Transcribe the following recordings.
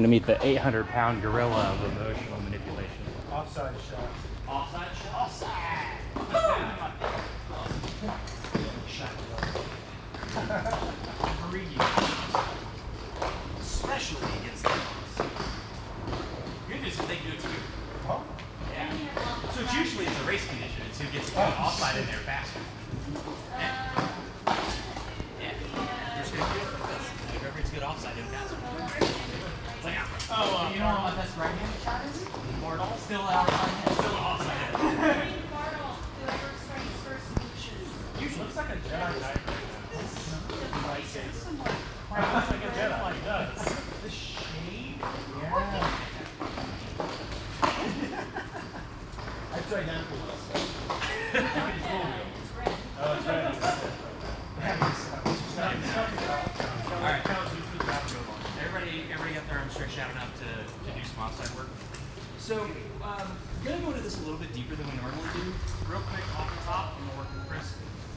to meet the 800-pound gorilla of emotional manipulation. Offside shot. Offside shot? Offside! Especially against the boss. Good news is they do it too. Huh? Yeah. So it's usually a race condition. It's who gets the offside in there faster. Yeah. You're just going to do it because whoever gets good offside in faster. Like, you know what this right-handed shot is? Mortal? Still outside hand. Still offside hand. Usually looks like a Jedi Knight. Looks like a Jedi. It does. The shade? Yeah. That's identical to us. Oh, it's red. Alright. Everybody got their arms stretched out enough to do some offside work. So, I'm going to go into this a little bit deeper than we normally do. Real quick, off the top, I'm going to work with Chris.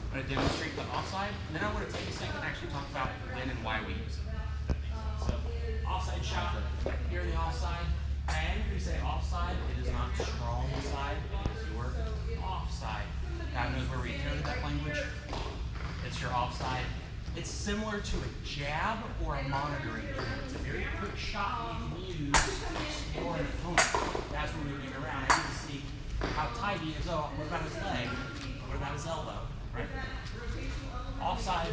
I'm going to demonstrate the offside, and then I want to take a second and actually talk about when and why we use it. So, offside shot, here the offside. And if we say offside, it is not strong side, it is your offside. God knows where we turn that language. It's your offside. It's similar to a jab or a monitoring. It's a very quick shot you can use to explore an opponent. As we're moving around, I need to see how tight he is. Oh, what about his leg? What about his elbow? Right? Offside,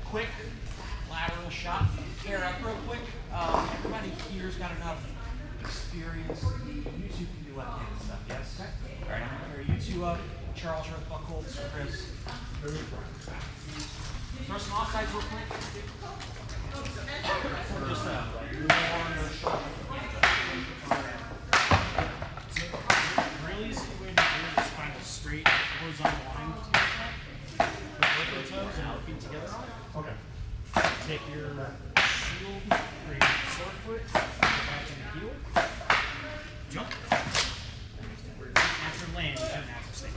quick, lateral shot. Air up real quick. Everybody here's got enough experience. You two can do left-handed stuff, yes? All right, I'm going to pair you two up. Charles, you're with Buckhold, Sir Chris. Throw some offsides real quick. Just more on your shoulder. Really easy way to do it is find a straight horizontal line to your side. Put both your toes and your feet together on it. Okay. Take your shield or your sword foot, go back in the heel, jump. After land, you shouldn't have to stay.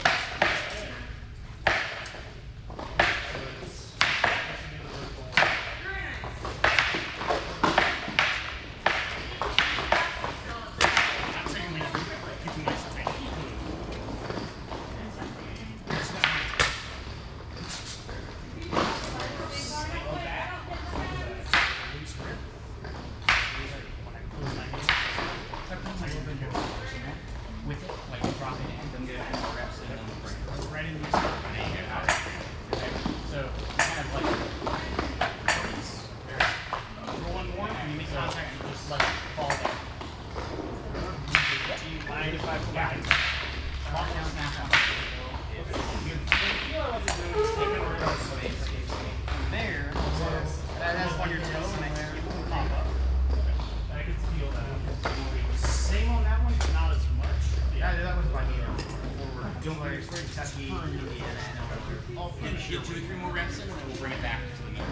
Get 2 or 3 more reps in, and then we'll bring it back to the middle.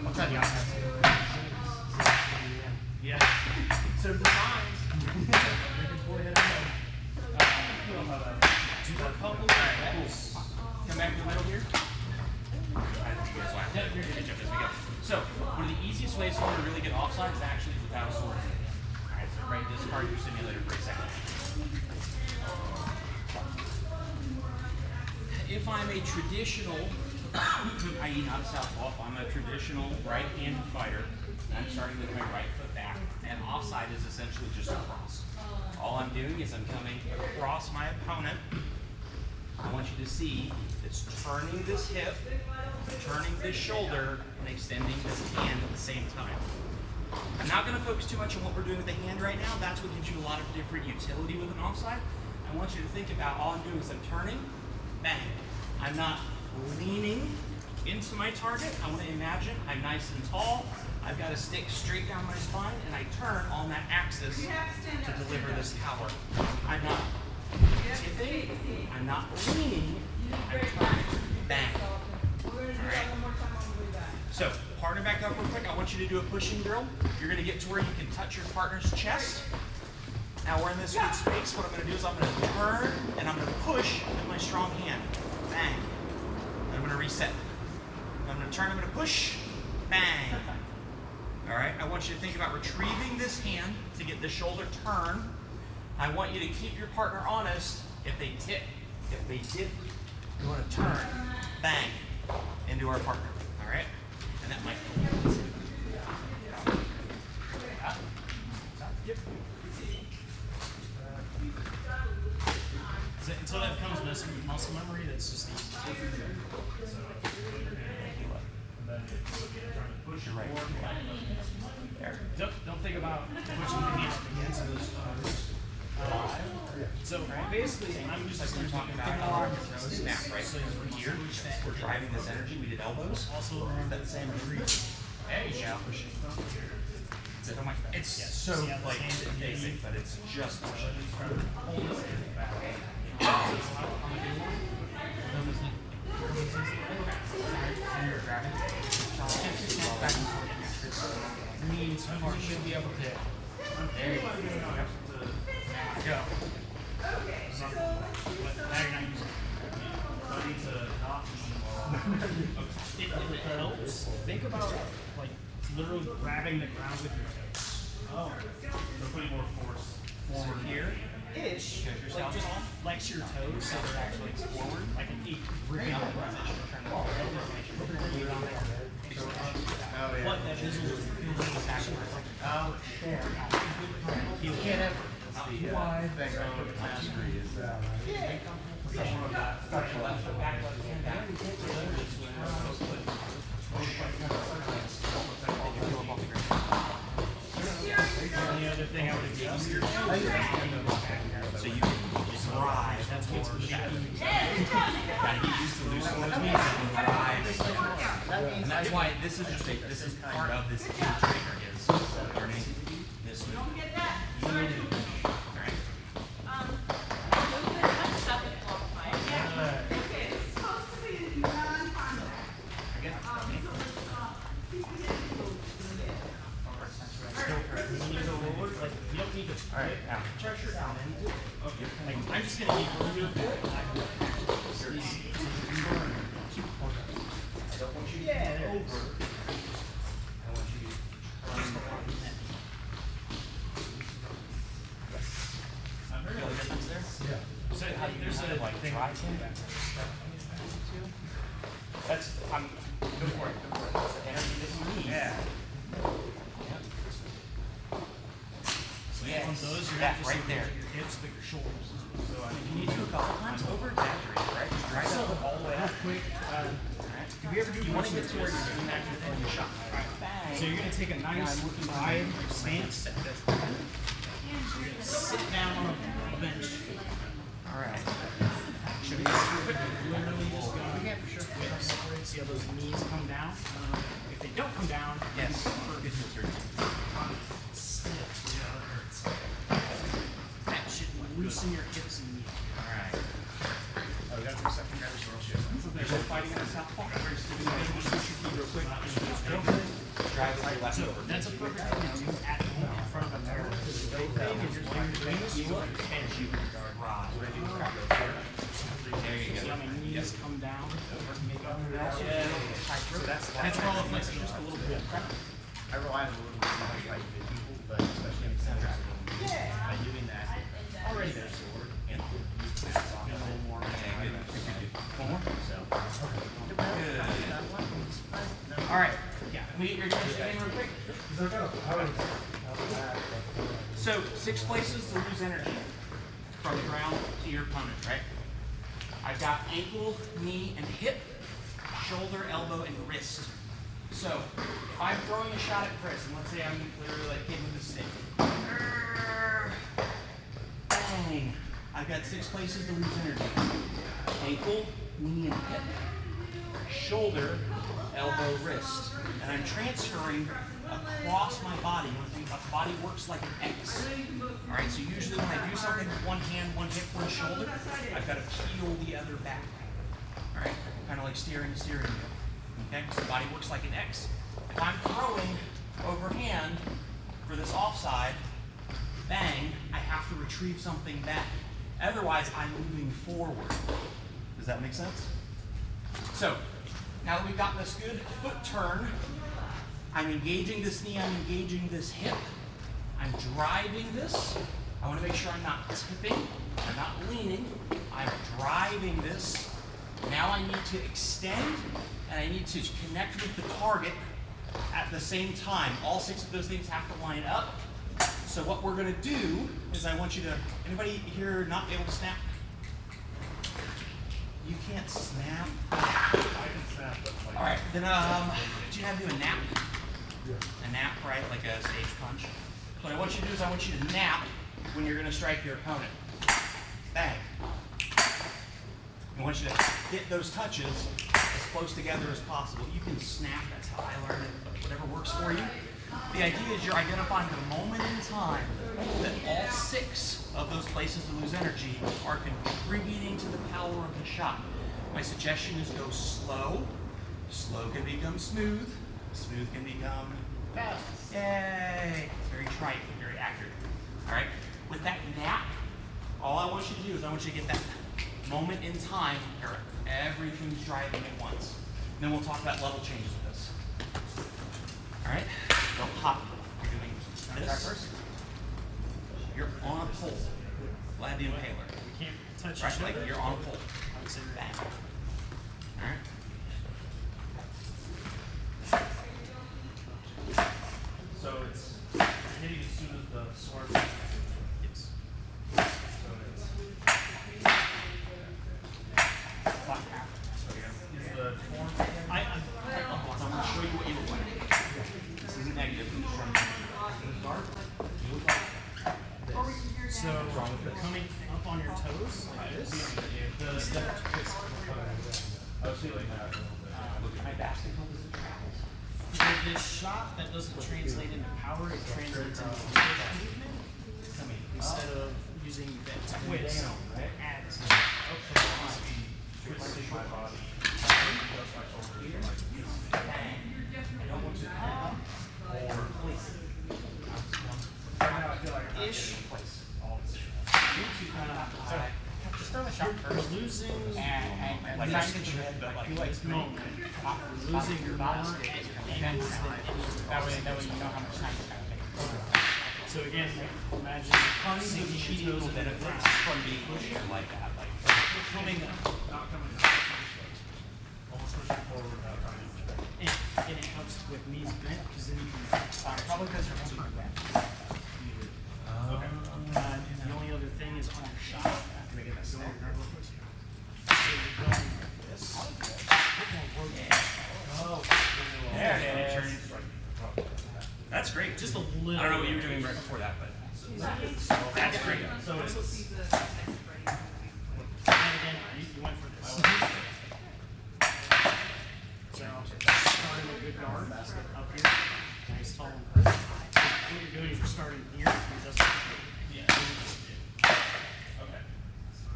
I'll try the outside. Yeah. So for mine, do a couple of reps. Come back to the middle here. I think you guys will have to catch up as we go. So, one of the easiest ways for to really get offside is actually without a sword. Alright, so right, discard your simulator for a second. If I'm a traditional, i.e. not a southpaw, if I'm a traditional right-handed fighter, I'm starting with my right foot back, and offside is essentially just a cross. All I'm doing is I'm coming across my opponent. I want you to see it's turning this hip, turning this shoulder, and extending this hand at the same time. I'm not going to focus too much on what we're doing with the hand right now. That's what gives you a lot of different utility with an offside. I want you to think about all I'm doing is I'm turning, bang. I'm not leaning into my target. I want to imagine I'm nice and tall. I've got a stick straight down my spine, and I turn on that axis to deliver this power. I'm not tipping. I'm not leaning. I'm turning, bang. All right. So, partner back up real quick. I want you to do a pushing drill. You're going to get to where you can touch your partner's chest. Now we're in this good space. What I'm going to do is I'm going to turn and I'm going to push with my strong hand. Bang. And I'm going to reset. I'm going to turn, I'm going to push, bang. All right, I want you to think about retrieving this hand to get the shoulder turn. I want you to keep your partner honest. If they dip, you want to turn, bang, into our partner. All right, and that might help. Yep. Until that becomes muscle memory, that's just easy. Push your right. There. Don't think about pushing the hand up against those toes. So basically, I'm just Like we're talking about snap, right? So we're here, we're driving this energy. We did elbows. also remember that same retreat. There you go. It's so like basic, but it's just pushing. Means you should be able to. There you go. Go. But now you're not using it. It helps. Think about like literally grabbing the ground with your toes. Oh. So putting more force Forward here. Ish. Like just flex your toes so they're actually forward. Like an 8 gripping on the ground. Oh, yeah. But that is a little backwards. Oh, share. You can't have why background mastery is The other thing I would adjust your So you can drive. That's what's Gotta shaky. get used to loosening those knees and drive. And that's why this is part of this heel trainer is learning this move. All right. When you go forward, like you don't need to pressure down into it. Like I'm just gonna keep moving your foot. Yeah, there it is. Feel the difference there? So there's a Like thing. drive in. That's go for it. That's the energy that you need. Yeah. On those, you're that not just right looking there. at your hips, but your shoulders. So I mean, You need to a couple times over exaggerate, right? Just drive it all the way up. quick. Do we ever do you want to push get to where you're doing that before you shot? Bang. So you're gonna take a nice wide stance. You're gonna sit down on a bench. All right. Literally just go. See how those knees come down? If they don't come down, Yes. Good history. stiff. Yeah, that hurts. That should loosen your hips and knees. All right. Oh, we got to do second grabber swirl shit. You're still fighting on the southpaw. Real quick. Drive with your left So over. that's a perfect thing to do at home in front of a mirror. Because the big thing is just when you're doing this, you look And you drive. There you see how go. my knees come down. Make up for that. So that's That's where all the flex just a little bit. I rely on a little bit more like people, but especially in the center. By doing that, Already there. And A little more. okay, good. One more. so. Good. All right. Yeah. Can we get your attention again real quick? So 6 places to lose energy from the ground to your opponent, right? I've got ankle, knee, and hip, shoulder, elbow, and wrist. So if I'm throwing a shot at Chris, and let's say I'm literally like hitting with a stick. Bang! I've got 6 places to lose energy. Ankle, knee, and hip. Shoulder, elbow, wrist. And I'm transferring across my body. You want to think about the body works like an X. All right, so usually when I do something with one hand, one hip, one shoulder, I've got to peel the other back. All right, kind of like steering a steering wheel. Okay, so the body works like an X. If I'm throwing overhand for this offside, bang, I have to retrieve something back. Otherwise, I'm moving forward. Does that make sense? So, now that we've got this good foot turn, I'm engaging this knee, I'm engaging this hip. I'm driving this. I want to make sure I'm not tipping, I'm not leaning. I'm driving this. Now I need to extend, and I need to connect with the target at the same time. All 6 of those things have to line up. So what we're going to do is I want you to, anybody here not able to snap? You can't snap? I can snap, but like. All right, then do you have to do a nap? A nap, right, like a stage punch. What I want you to do is I want you to nap when you're going to strike your opponent. Bang. I want you to get those touches as close together as possible. You can snap, that's how I learned it, whatever works for you. The idea is you're identifying the moment in time that all 6 of those places to lose energy are contributing to the power of the shot. My suggestion is go slow. Slow can become smooth. Smooth can become fast. Yay! It's very trite, but very accurate. All right. With that nap, all I want you to do is I want you to get that moment in time where everything's driving at once. And then we'll talk about level changes with this. All right. Don't hop. You're doing this. First. You're on a pole. Glad the impaler. We can't touch Right, each like other. you're on a pole. I would say Bang. that. All right. So it's hitting as soon as the sword. Yes. So it's. Clock half. Is the form. So I'm going to show you what you look like. This isn't negative. I'm just showing you. Dark. You look like. So coming up on your toes like this. Instead of twist. I was feeling that a little bit. Look at my basketball as it travels. For this shot that doesn't translate into power, it translates into movement. Instead of using that twist to add to Twisting my body. Adjust my shoulders. Like, I don't want you to come or place it. right now I feel like I'm not Ish. getting place all this. Just throw the shot first. You're losing And like this that's your head, but like moment. You're losing your more at your ends than that way you know how much time it's gonna take. So again, imagine Tons of sinking cheating your toes into the benefits ground. from being pushed like that. Like Coming up. Not coming down. Almost pushing forward without coming. And it helps with knees bent because then you can probably because you're too bad. Okay. the only other thing is on a shot. Can I get that snap? So you're going like this. Oh. There it is. That's great. Just a little. I don't know what you were doing right before that, but that's great. So it's. And again, you went for this. So starting a good guard up here, nice tall and perfect. What you're doing is you're starting here, and just Yeah. Okay. So.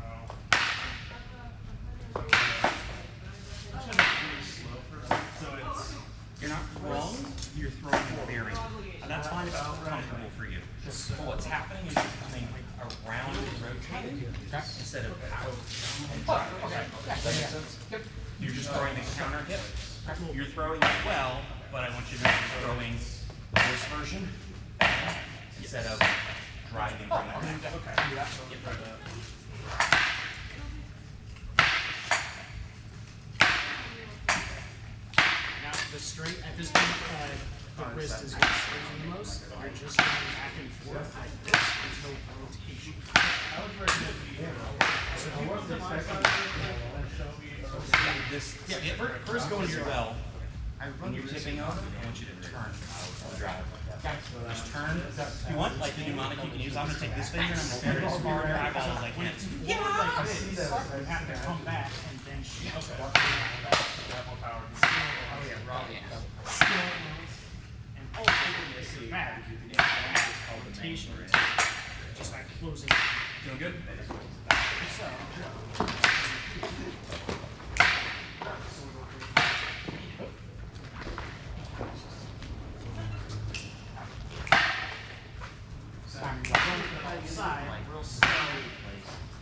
I'm just gonna be really slow for a second. So it's. You're not wrong. You're throwing a bearing. And that's fine if it's comfortable for you. But what's happening is you're coming around and rotating instead of out and drive. Okay. Does that make sense? You're just throwing the counter hip. You're throwing it well, but I want you to know you're throwing this version instead of driving from the back. now the straight at this point, the wrist is what's straighten the most. You're just going back and forth like this. There's no rotation. I would recommend you. So I wasn't expecting to show me. This, first go into your well. When you're tipping over, I want you to turn the drive. Just turn. If you want, like the mnemonic you can use, I'm going to take this finger and I'm going to stare as far in your eyeball as I can. Yeah! You have to come back and then shoot. Level power. Still, and also back. Rotation. Just like closing. Feeling good? So, side, real slow.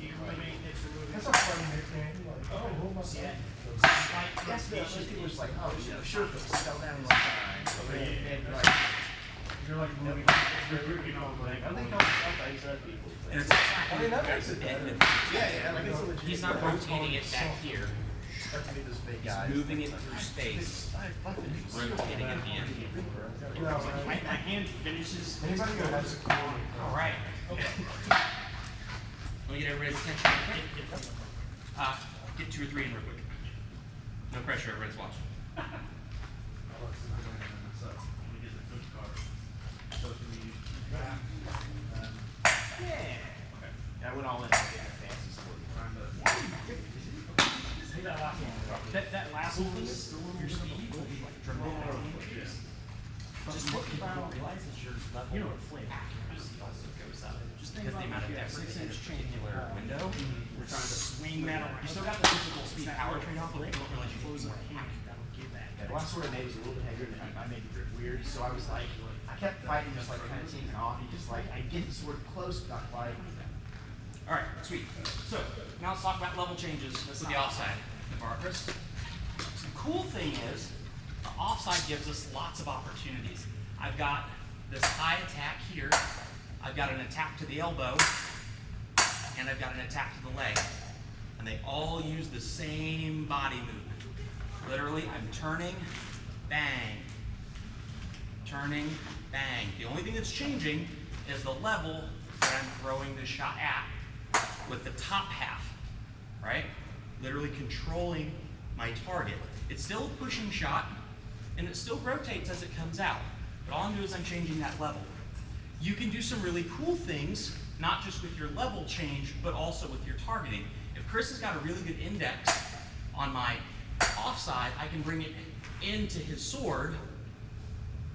You remain, it's removing. That's a funny nickname. Like, oh, who must Yeah. I? Slight Yes, rotation. it was like, oh, sure, sure, fell down like You're like moving. You know, like I think I'll people. And it's not Yeah, like it's a legit. he's not rotating it back here. Start to meet this big He's guy. moving it through space, rotating at the end. my hand finishes. Anybody go has a All right. Okay. Let me get everybody's attention. Get 2 or 3 in real quick. No pressure, everybody's watching. Yeah, I went all in. Fancy sport. That last one, your speed will be like dramatic. Just what people don't realize is your level of accuracy also goes up. Just because the amount of effort in a particular window, We're trying to swing that around. you still got the physical speed power trade-off, but people don't realize you Close can our do more. hand, that'll give that. The last sort of made was a little bit heavier than I made it weird, so I was like, I kept fighting, just like kind of taking off. He just like, I get the sword close, but not quite. All right, sweet. So now let's talk about level changes with the offside. Chris. The cool thing is, the offside gives us lots of opportunities. I've got this high attack here. I've got an attack to the elbow, and I've got an attack to the leg. And they all use the same body movement. Literally, I'm turning, bang. Turning, bang. The only thing that's changing is the level that I'm throwing the shot at with the top half, right? Literally controlling my target. It's still a pushing shot, and it still rotates as it comes out. But all I'm doing is I'm changing that level. You can do some really cool things, not just with your level change, but also with your targeting. If Chris has got a really good index on my offside, I can bring it into his sword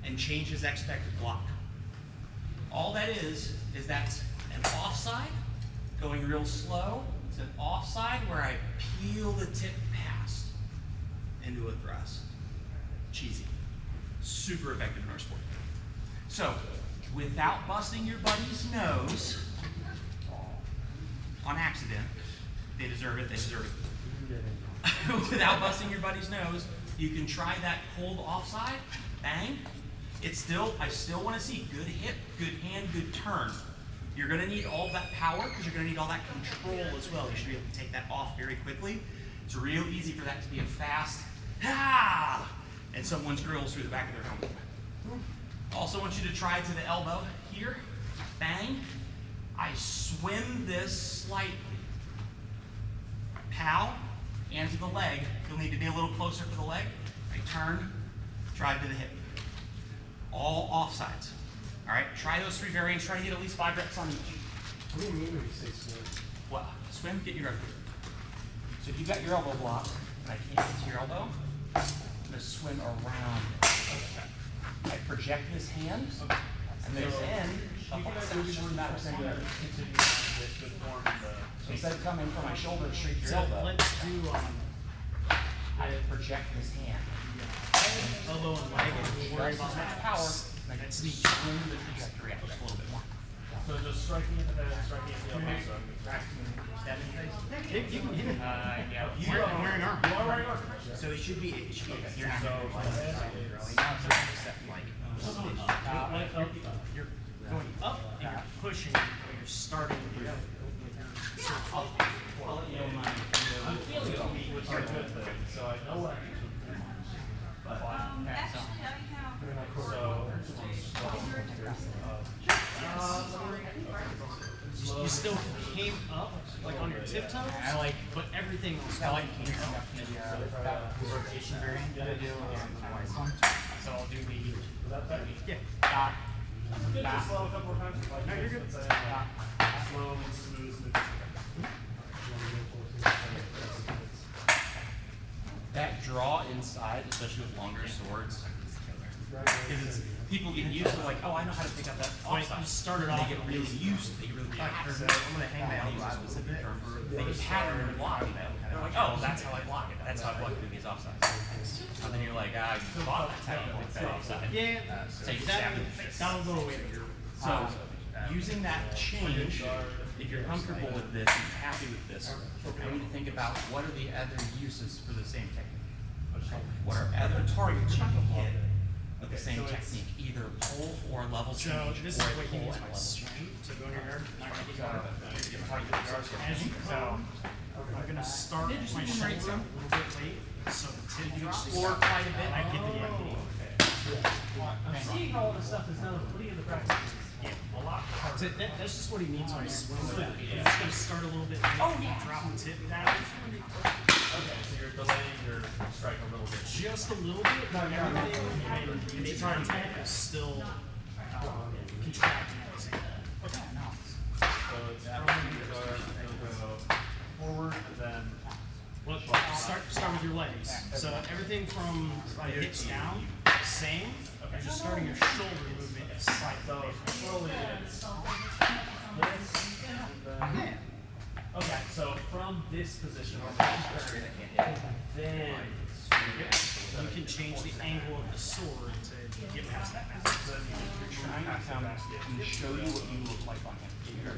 and change his expected block. All that is that's an offside going real slow. It's an offside where I peel the tip past into a thrust. Cheesy. Super effective in our sport. So, without busting your buddy's nose on accident, they deserve it, they deserve it. Without busting your buddy's nose, you can try that pulled offside, bang. I still want to see good hip, good hand, good turn. You're going to need all that power because you're going to need all that control as well. You should be able to take that off very quickly. It's real easy for that to be a fast, ah, and someone's drills through the back of their helmet. Also want you to try to the elbow here, bang. I swim this slightly. Pow, and to the leg. You'll need to be a little closer to the leg. I turn, drive to the hip. All offsides. All right, try those 3 variants. Try to get at least 5 reps on each. What do you mean when you say swim? What? Swim, get your elbow. So if you've got your elbow blocked, and I can't get to your elbow, I'm gonna swim around it. I project this hand, and this end, so instead of coming from my shoulder straight to your So elbow, let's do I project this hand. elbow and leg. Don't worry about much power, and I can swing the trajectory out just a little bit more. So just striking at the head, striking at the elbow, so You can hit it. Yeah. You're wearing arm. you are right on. So it should be here. So my head is left up. You're going up and you're pushing, but you're starting with your I'll let you know mine. I'm feeling it, which is a good thing, so I know what I need to improve. Actually, I have. You still came up like on your tiptoes, but everything else. I like the rotation variant that I do. So I'll do the Dot. Just slow a couple more times. Like, No, you're good. Slow and smooth. That draw inside, especially with longer swords, because people get used to like, oh, I know how to pick up that When offside. you started They off, get really used. They really pattern. I'm gonna hang that They use a elbow. specific term for they get pattern in blocking. They're like, oh, that's how I block it. That's how I block through these offsides. And then you're like, ah, you thought that's how you block that offside. yeah, So you stab in the face. that'll go away. So using that change, if you're comfortable with this and happy with this, I need to think about what are the other uses for the same technique. What are other targets you can hit with the same technique, either pull or level So change, this is or what he pull means and by level. swing. So go in your hair, not gonna get guard. As you come, I'm gonna start my shoulder a little bit late, so the tip drops. Explore quite a bit. I get the technique. Seeing all this stuff is done, putting in the practice. Yeah, a lot harder. So that's just what he means by swing. You're just gonna start a little bit late, drop the tip down. Okay, so you're delaying your strike a little bit. Just a little bit, but everything in the contact is still contracting at the same time. Okay, no. So it's from your guard, you'll go forward, and then Well, start with your legs. So everything from the hips down, same. You're just starting your shoulder movement slightly. so slowly it's this, and then, okay, so from this position, then You can change the angle of the sword to get past that mask. Trying to come and show you what you look like on him here.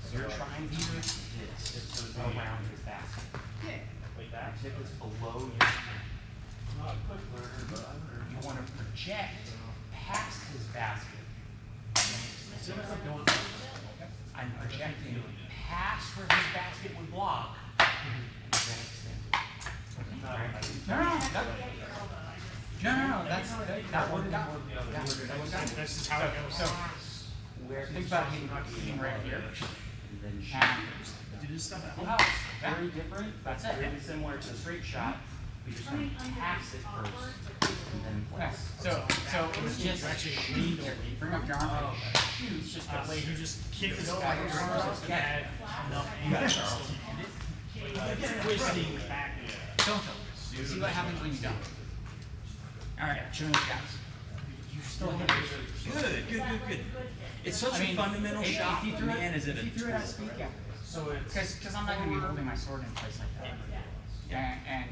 So you're trying to do this around his basket. like that. The tip is below your chin. I'm not a quick learner, but I'm learning. You want to project past his basket. As soon as I'm going, I'm projecting past where his basket would block. And then extend. No, that's that worked out. That's just how it goes. So, think about him right here. And Do this stuff at home. well, very different. That's it. Really similar to a straight shot. We just want to pass it first, and then place. So it was just Actually, bring up your arm. It's just like you just kick his back your arms arms up, add enough angle to still hit it. Twisting back. Don't see what happens when you don't. All right, show me the guys. You still hit it. Good. It's such a fundamental shot. If you threw it, Man, is it if you threw it at speed, yeah. so it's, Because I'm not going to be holding my sword in place like that. And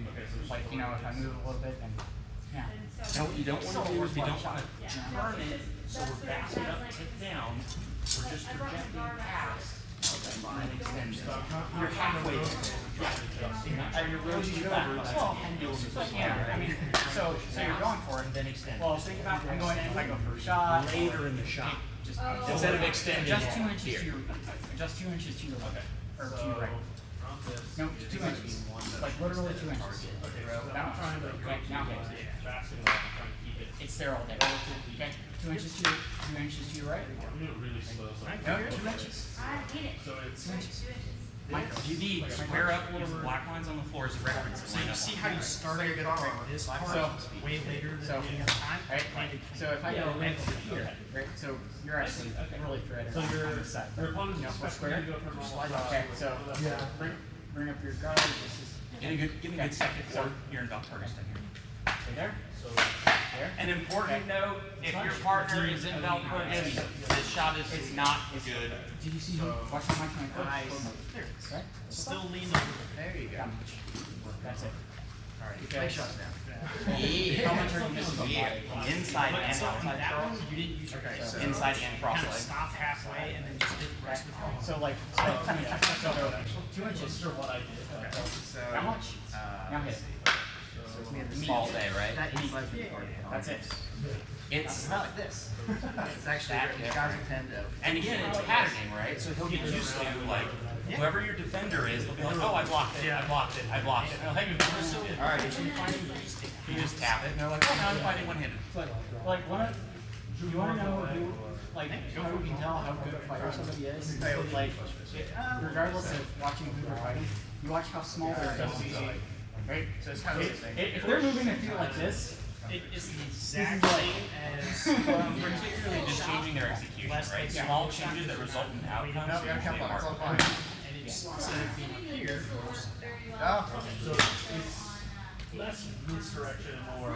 like, you know, if I move a little bit, then, yeah. So what you don't want to do is you don't want to turn it so we're backing up, tip down. We're just projecting past. And extend it. You're halfway there. And you're rotating backwards. Yeah, I mean, so you're going for it. And then extend. Well, think about I'm going, if I go for a shot. Later in the shot. Instead of extending. Just 2 inches to your, just 2 inches to your left. Or to your right. from this. No, 2 inches. Like literally 2 inches. I'm trying to Right, now hit. fast enough, I'm trying to keep it. It's there all day. Okay, 2 inches to your, 2 inches to your right. I'm doing it really slow, so. No, 2 inches. I get it. So it's. 2 inches. You need to square up with black lines on the floor as a reference. So you see how you started this part way later than So, any other time? right, so if I go right here, right, so you're actually really threaded So on your, this side. your opponent's You know, we're expecting you square. to go from normal. Okay, so bring up your guard. This is Give me a good second. So you're in Valparaiso here. right there. So There. An important note, if your partner is in Valparaiso, this shot is not good. Did you see him watching my eyes? There it is. Right? Still lean over. There you go. That's it. Alright. Play shots now. Yeah. How much are you missing? Yeah. Inside and So on outside that one, cross. you didn't use your so Inside and cross kind of leg. stop halfway and then just hit the rest with your arm. So like, so 2 inches. for what I did. So how much? Now hit. All day, right? That's it. It's Not like this. It's actually you guys tend to. and again, it's patterning, right? So he'll get used to like whoever your defender is, they'll be like, oh, I blocked it, I blocked it, I blocked it. And they'll, hey, you're so good. All right, if you find You just tap it, and they're like, oh, now I'm fighting one-handed. like what? You want to know who, like, how we can tell how good a fighter somebody is? Like, regardless of watching who they're fighting, you watch how small their abilities are. Right? So it's kind of if they're moving a field like this, It is the exact This is same as Particularly just changing their execution, right? Small changes that result in outcomes. no, we gotta count on, it's all fine. and it's instead of being here, Oh, So it's less misdirection and more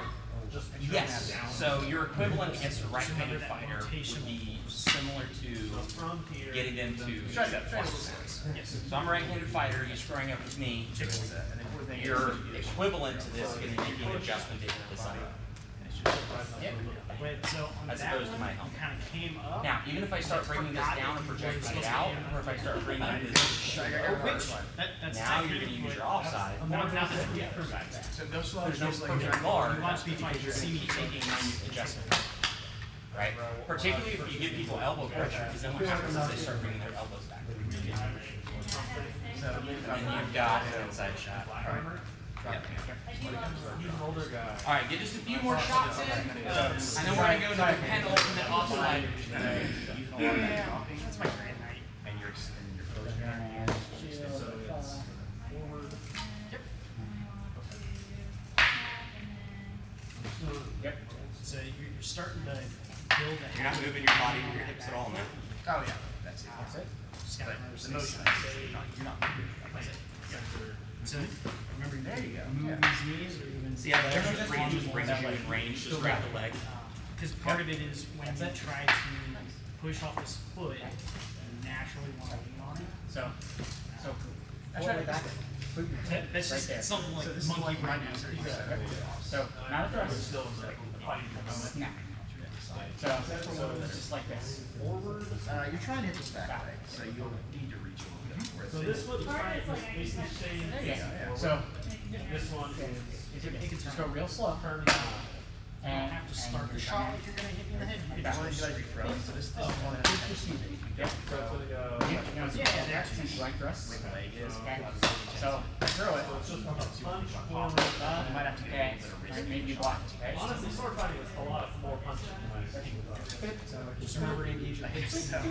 just. Yes, so your equivalent against a right-handed fighter would be similar to From here. getting them to Straight up, straight up. Yes. So I'm a right-handed fighter, you're squaring up with me. Your equivalent to this is going to make an adjustment to the side. Wait, so on As that opposed to one, my you helmet. kind of came up. Now, even if I start bringing this down and projecting it out, or if I start bringing this over, That's now you're going to use your offside. Now that's the perfect. So those There's no perfect guard because you're going to be taking minute adjustments. Right? Particularly if you give people elbow pressure, because then what happens is they start bringing their elbows back. And you've got an inside shot. Alright, get just a few more shots in, and then we're going to go to the penultimate offside. That's my grand night. And you're Yep. So you're starting to build a You're not habit. moving your body or your hips at all now. Oh, yeah, that's it. That's it. Just gotta remember The motion. You're not moving. So remember, There you go. move Yeah. these knees or even See how the extra range just brings you in range, just grab the leg. because part of it is when you try to push off this foot, you naturally want to lean on it. So, That's pull it back. That's just Right there. something like So this is monkey like my brain. So, not a thrust. Snap. So, it's just like this. Forward, you're trying to hit this back leg, so you'll need to reach a little bit more. So this foot is trying to basically stay Yeah. So, this one is you can just go real slow. You don't have to start the shot like you're gonna hit me in the head. You Back. can just So this is one that Yeah. so it's gonna go. you know, since you like thrusts. Okay. So, throw it. It's just a punch forward. You might have to okay. Maybe you block it. Okay. Honestly, sword fighting is a lot more punches than my second. So just remember to engage your hips. So,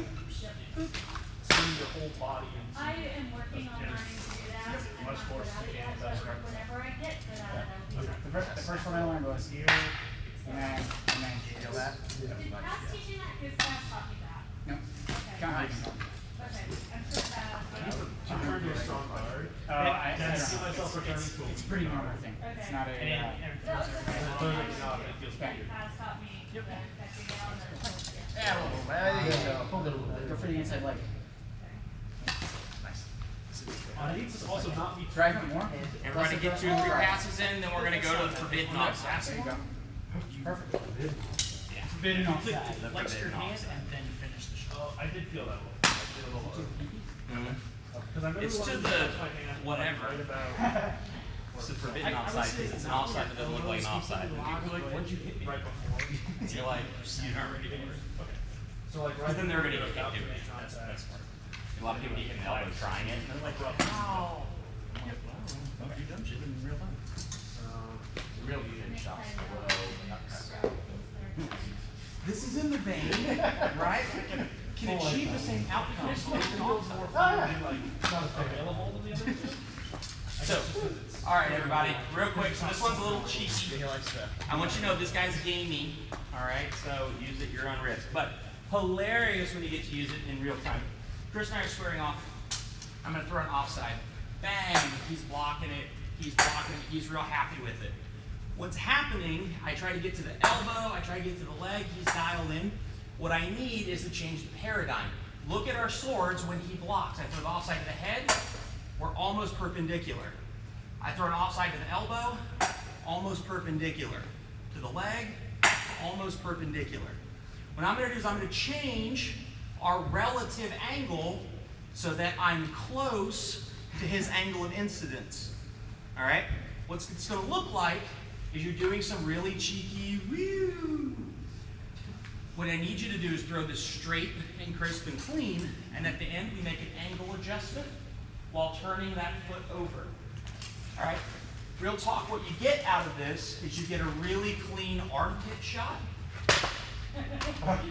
Swing your whole body into. I am working on learning to do that. Much I force talk as you about can, it that's right. whenever I get to that. the first one I learned was here, and then Feel that? Did Cass teach you that? Because Cass taught me that. no, Okay. count how you can. Okay, I'm sure Cass. To turn your strong guard. I Then I see don't know. myself returning to It's a pretty normal thing. It's not a. That was the first Turn thing it up, it feels weird. Cass taught me. That I could get on the. Yeah, well, there you go. Hold it a little bit. Go for the inside leg. It needs to also not be. Drive it more. Everybody get 2 or 3 passes in, then we're going to go to the forbidden offside. There you go. Perfect. Yeah. Forbidden Complete offside. The flex your forbidden hand offside. and then finish the shot. Oh, I did feel that one. I did a little. Mhm. Because I remember It's to when I the was fighting, I whatever. right about. It's the forbidden offside because it's an offside that doesn't look like an offside. When'd you hit me? Right before. You're like, you're not ready for it. Okay. So like right. Because then they're going to before get about hit. to make That's contact. smart. A lot of people get hit in the elbow trying it. And they're like, Ow. I'm like, wow, you done shit in real time. Real good shots. This is in the vein, right? Can achieve the same outcome. This one feels more fun to be like not available than the other two. So, all right, everybody, real quick. So this one's a little cheeky. I want you to know this guy's gamey. All right, so use it at your own risk. But hilarious when you get to use it in real time. Chris and I are squaring off. I'm gonna throw an offside. Bang! He's blocking it. He's blocking it. He's real happy with it. What's happening? I try to get to the elbow. I try to get to the leg. He's dialed in. What I need is to change the paradigm. Look at our swords when he blocks. I throw the offside to the head. We're almost perpendicular. I throw an offside to the elbow, almost perpendicular. To the leg, almost perpendicular. What I'm going to do is I'm going to change our relative angle so that I'm close to his angle of incidence. All right? What's it's going to look like is you're doing some really cheeky woo. What I need you to do is throw this straight and crisp and clean, and at the end we make an angle adjustment while turning that foot over. All right? Real talk, what you get out of this is you get a really clean armpit shot.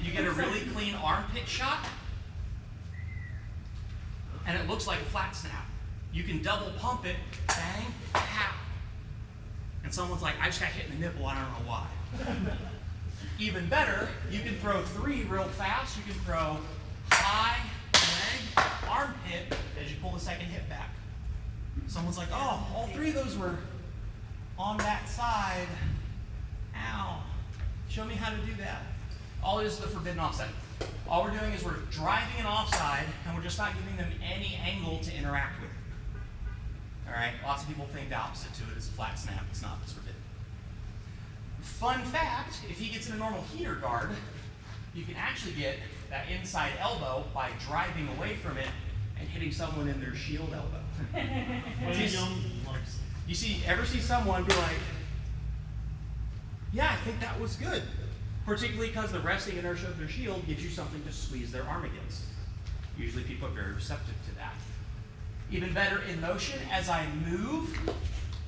You get a really clean armpit shot, and it looks like a flat snap. You can double pump it, bang, pow. And someone's like, I just got hit in the nipple, I don't know why. Even better, you can throw 3 real fast. You can throw high, leg, armpit as you pull the second hip back. Someone's like, oh, all 3 of those were on that side. Ow. Show me how to do that. All it is the forbidden offside. All we're doing is we're driving an offside, and we're just not giving them any angle to interact with. All right? Lots of people think the opposite to it is a flat snap. It's not. It's forbidden. Fun fact, if he gets in a normal heater guard, you can actually get that inside elbow by driving away from it and hitting someone in their shield elbow. You ever see someone be like, yeah, I think that was good. Particularly because the resting inertia of their shield gives you something to squeeze their arm against. Usually people are very receptive to that. Even better in motion, as I move,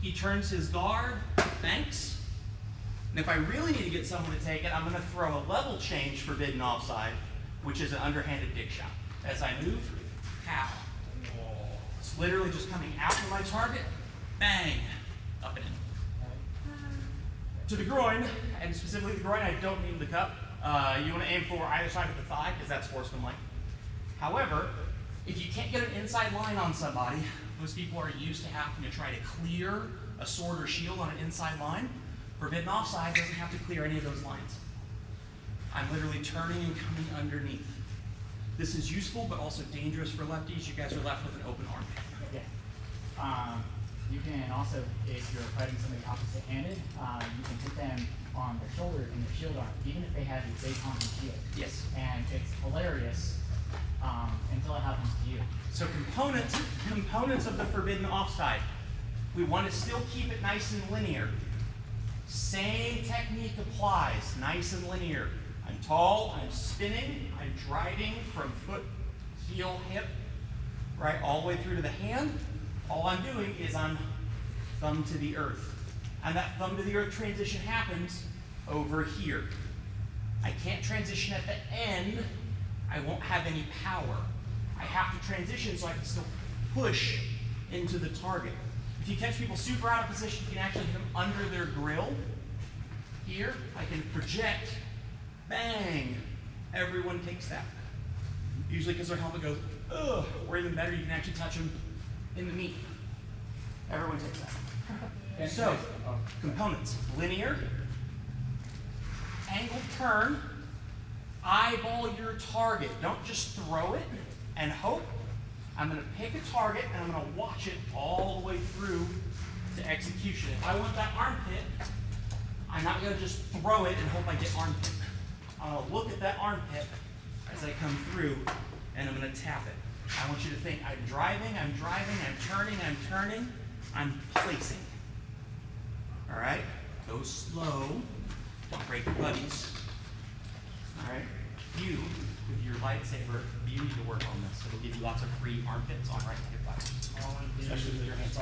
he turns his guard, thanks. And if I really need to get someone to take it, I'm going to throw a level change forbidden offside, which is an underhanded dig shot. As I move, pow. It's literally just coming out from my target, bang, up and in. To the groin, and specifically the groin, I don't mean the cup. You want to aim for either side of the thigh, because that's horsemanlike. However, if you can't get an inside line on somebody, most people are used to having to try to clear a sword or shield on an inside line. Forbidden offside doesn't have to clear any of those lines. I'm literally turning and coming underneath. This is useful, but also dangerous for lefties. You guys are left with an open arm. Yeah. You can also, if you're fighting somebody opposite-handed, you can hit them on their shoulder and their shield arm, even if they have a big honking shield. Yes. And it's hilarious until it happens to you. So components of the forbidden offside. We want to still keep it nice and linear. Same technique applies, nice and linear. I'm tall, I'm spinning, I'm driving from foot, heel, hip, right, all the way through to the hand. All I'm doing is I'm thumb to the earth. And that thumb to the earth transition happens over here. I can't transition at the end. I won't have any power. I have to transition so I can still push into the target. If you catch people super out of position, you can actually hit them under their grill. Here, I can project, bang, everyone takes that. Usually because their helmet goes, ugh, or even better, you can actually touch them in the meat. Everyone takes that. So, components, linear, angled turn, eyeball your target. Don't just throw it and hope. I'm going to pick a target and I'm going to watch it all the way through to execution. If I want that armpit, I'm not going to just throw it and hope I get armpit. I'm going to look at that armpit as I come through and I'm going to tap it. I want you to think, I'm driving, I'm turning, I'm placing. All right? Go slow. Don't break your buddies. All right? You, with your lightsaber, you need to work on this. It'll give you lots of free armpits on right hip fighters. Especially with your hands.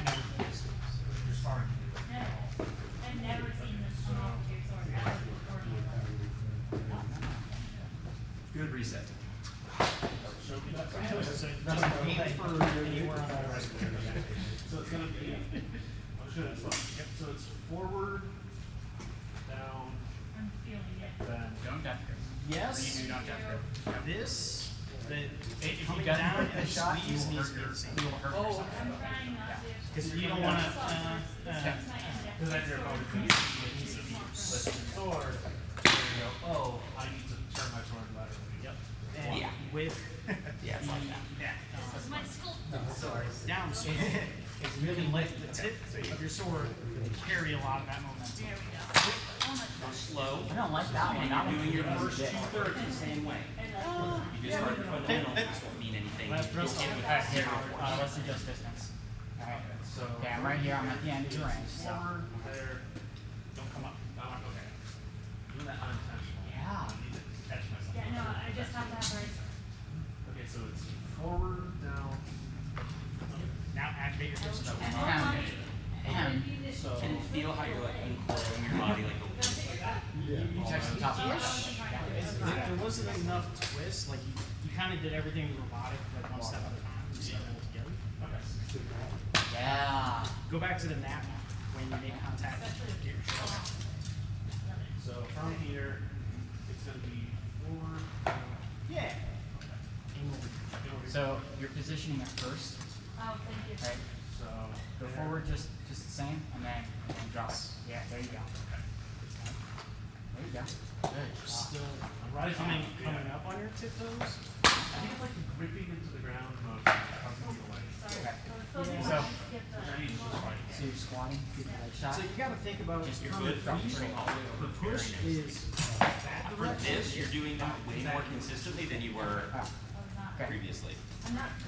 You're sparring. I've never seen this come off your sword ever before. Good reset. So it's going to be, I'll show you this one. Yep, so it's forward, down, I'm feeling it. then Don't death grip. Yes. You do not death grip. This, If coming you down get and the shot, you squeeze will needs hurt to be the yourself. same. You will hurt yourself. I'm trying not to. Because you don't want to, because then you're probably going to need to lift your sword. So you go, oh, I need to turn my sword laterally. Yep. and Yeah. with Yeah, it's like that. This is my school. down sword, is really lift the tip of your sword to carry a lot of that momentum. There we go. Oh my Go slow. I don't like that one. And That you're doing your one's first a bit- 2/3 the same way. You just start fundamental, this won't mean anything. Let's You'll just get get with back that here. zero. Let's adjust distance. Alright. So Okay, I'm right here. I'm at the end of your range. So. forward, there, don't come up. Okay. Doing that unintentional. Yeah. I need to catch myself. Yeah, no, I just have to have right. Okay, so it's forward, down. Now activate your hips. And So Can you feel how you're like uncoiling your body like a you touch the top of the ish. There wasn't enough twist. Like you kind of did everything robotic, like one step at a time. Just like roll together. Okay. Yeah. Go back to the nap when you make contact with your shoulder. So from here, it's going to be forward, down. Yeah. So you're positioning it first, Oh, thank you. right? So Go there. forward just the same, and then drop. Yeah, there you go. There you go. Good. Still Right coming up on your tiptoes. I think it's like the gripping into the ground motion. Causing you to like. Sorry. Okay. So it's So- skip the. means just fighting. So you're squatting, keeping the leg shot. So you got to think about You're from good the for feet. putting all the way The over. push Very nice. is that For direction. this, you're doing that way more consistently than you were Okay. previously.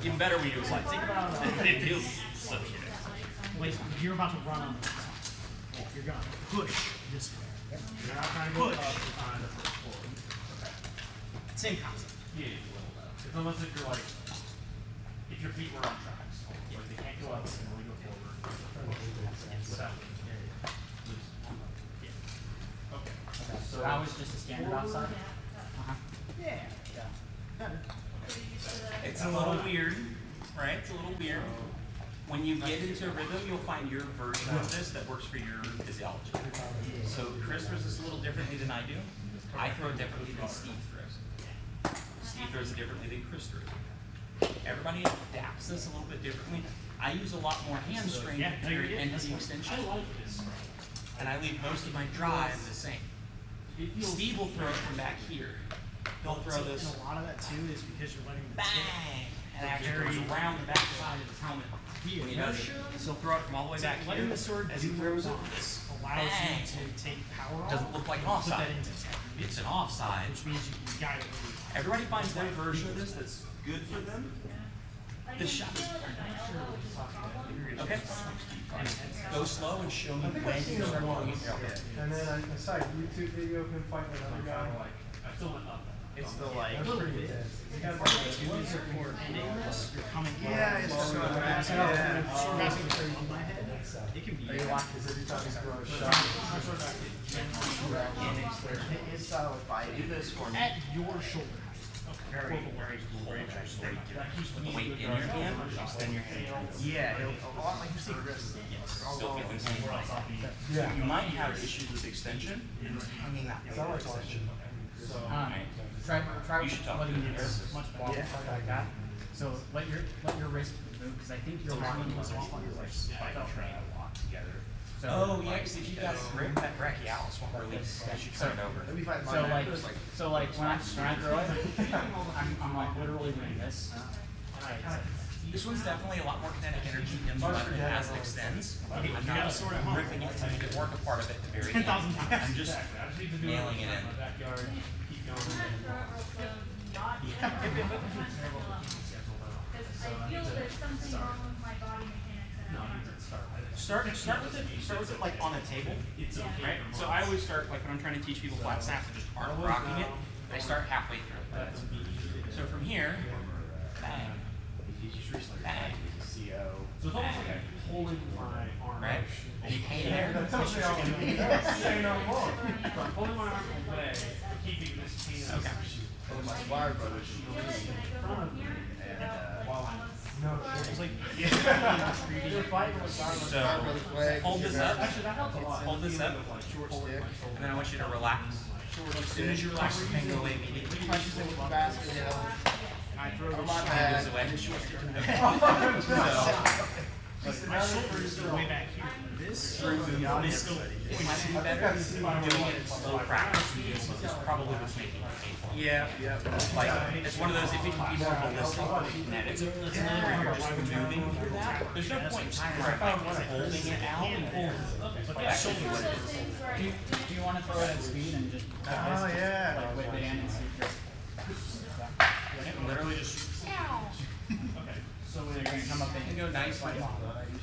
Even better when you do a slide. Think about it. It feels so good. Wait, you're about to run on the top. You're gonna push this way. You're not trying to go Push. up, you're trying to push forward. Same concept. Yeah, it's almost like you're like, if your feet were on tracks, like they can't go up, they can only go forward. Without lose. Yeah. Okay. Okay. So that was just a standard outside? Uh-huh. Yeah. Yeah. Better. It's a little weird, right? It's a little weird. When you get into rhythm, you'll find your version of this that works for your physiology. So Chris throws this a little differently than I do. I throw it differently than Steve throws. Steve throws it differently than Chris throws. Everybody adapts this a little bit differently. I use a lot more hand strength Yeah, at no, the you're very good. end of the extension, I like this. and I leave most of my drive the same. It feels Steve will throw it from back here. He'll throw this And a lot of that too is because you're letting the tip bang, and actually goes around the back side of his helmet. here. When he does it, so he'll throw it from all the way back Letting here the sword as he do throws it. once allows Bang. you to take power off. Doesn't look like an Put offside. that into tech, It's an offside. which means you can guide it where you want. Everybody finds their version of this that's good for them. The shot is okay. Go slow and show me when you start pulling it down. And then I saw a YouTube video of him fighting another guy. I still went up. It's the like. That's pretty intense. He got Part of it too is you're coordinating this. You're coming Yeah, it's forward. so You're bad. so Yeah. sword passing on my head. It can be. Are you watching? Because every time he's throwing a shot, It's so if I do this for me. At your shoulder height. Very, very cool. Very Put the weight in your hand, extend your hand. Yeah, a lot like you see Chris. Still feeling pain. yeah. You might have issues with extension. You're just hanging that Is that way like with extension. Try You should talk letting to your your wrist therapist. much more like that. So let your wrist move because I think you're locking was off on your wrist. So Oh, yeah, because if you got a grip, that brachialis won't release as you turn it over. Let me find so mine. like when I throw it, I'm like literally doing this. This one's definitely a lot more kinetic energy in as it extends. I'm not ripping it to make it work a part of it at the very end. 10,000 times. I'm just I just need to do nailing it in. my backyard, keep going. I feel there's something wrong with my body mechanics and I'm not. Start with it like on a table, right? So I always start like when I'm trying to teach people flat staff that just aren't rocking it. I start halfway through. So from here, bang, bang, So it's almost like I'm holding my arm. right? And you hang there. That tells me how to say no more. So I'm holding my arm away, keeping this hand. Okay. My Squire brothers. No, It's like You're fighting regardless. So hold this up. Actually, that helps a lot. Hold this up. Short stick. And then I want you to relax. As soon as you relax, you can go away immediately. Punches it with the basket, you know. I throw Oh, the my shot. bad. Goes away. So, My shoulder is still way back here. This is still It might be better doing it in slow practice. Is probably what's making it painful. yeah, yeah. Like, it's one of those, if it can be more holistic, and it's where you're just moving through that, there's no point just holding it out and But like that that shoulder should be what it is. Do you want to throw it at speed and just Oh, yeah. like whip it in and see if you're Literally just Okay, so so you're gonna come up you and can go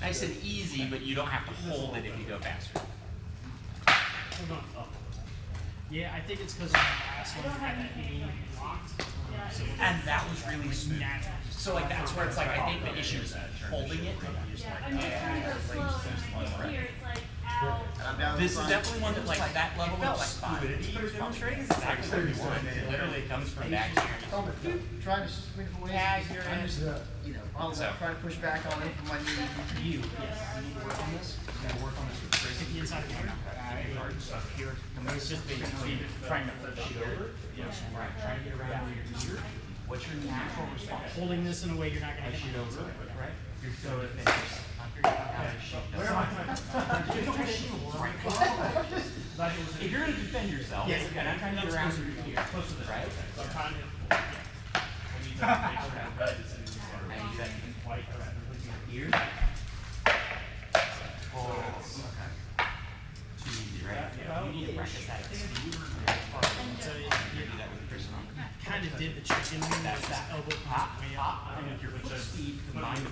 nice and easy, but you don't have to hold it if you go faster. hold on up. Yeah, I think it's because the last one had that knee locked. So And that was really smooth. natural. So like that's where it's like I think the issue is holding it. I'm just trying to go slow and here it's like, ow. I'm down This is front. definitely one that like that level of like fluidity you're demonstrating is actually one. It literally comes from back here. Trying to swing it away. Tag your I'm just, Yeah. you know, I'll So. try to push back on it from my knee. You, yes, you need to work on this. You gotta work on this with Chris. The inside of your Here. It's just basically trying to push it over. Yes. Right. Trying to get around where your ear. What's your natural response? holding this in a way you're not gonna Push hit it my over, nose. right? You're so efficient. I'm figuring out how to shoot. Where am I? You don't shield, right? If you're gonna defend yourself, and I'm trying to get around your ear, right? So I'm trying to, yeah. I need to make sure that red is in the I need that white. ear.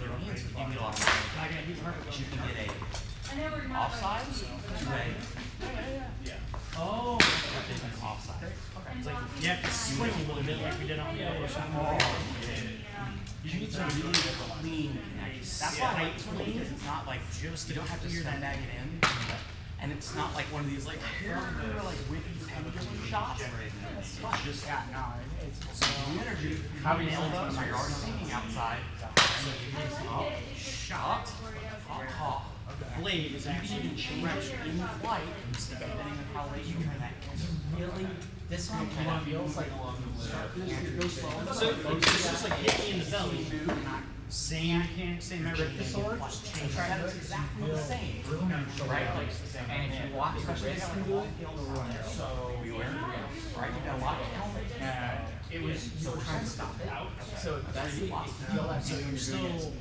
aliens, you can get a lot of money. You can get a I know we're not. offside to a Oh. business offside. It's like, You have to swing a little bit like we did on the other side. You need some really clean connections. That's why I like this one because it's not like Just you don't have to sandbag it in, and it's not like one of these like wicked pendulum shots. It's just Yeah, no, it's the energy. How many nail elements those, am I you're already missing? singing outside. Shot. Blade is You can actually even change it in flight depending on how late you turn that. Really, this one kind of feels like So it's just like hit me in the belly. Same mechanic, same everything. Just change it. That's exactly the same, right? Like, and if you watch, especially if you do it, so beware, right? You gotta watch helmet. it was you were trying to stop it. So That's the watch. you feel that So you're still,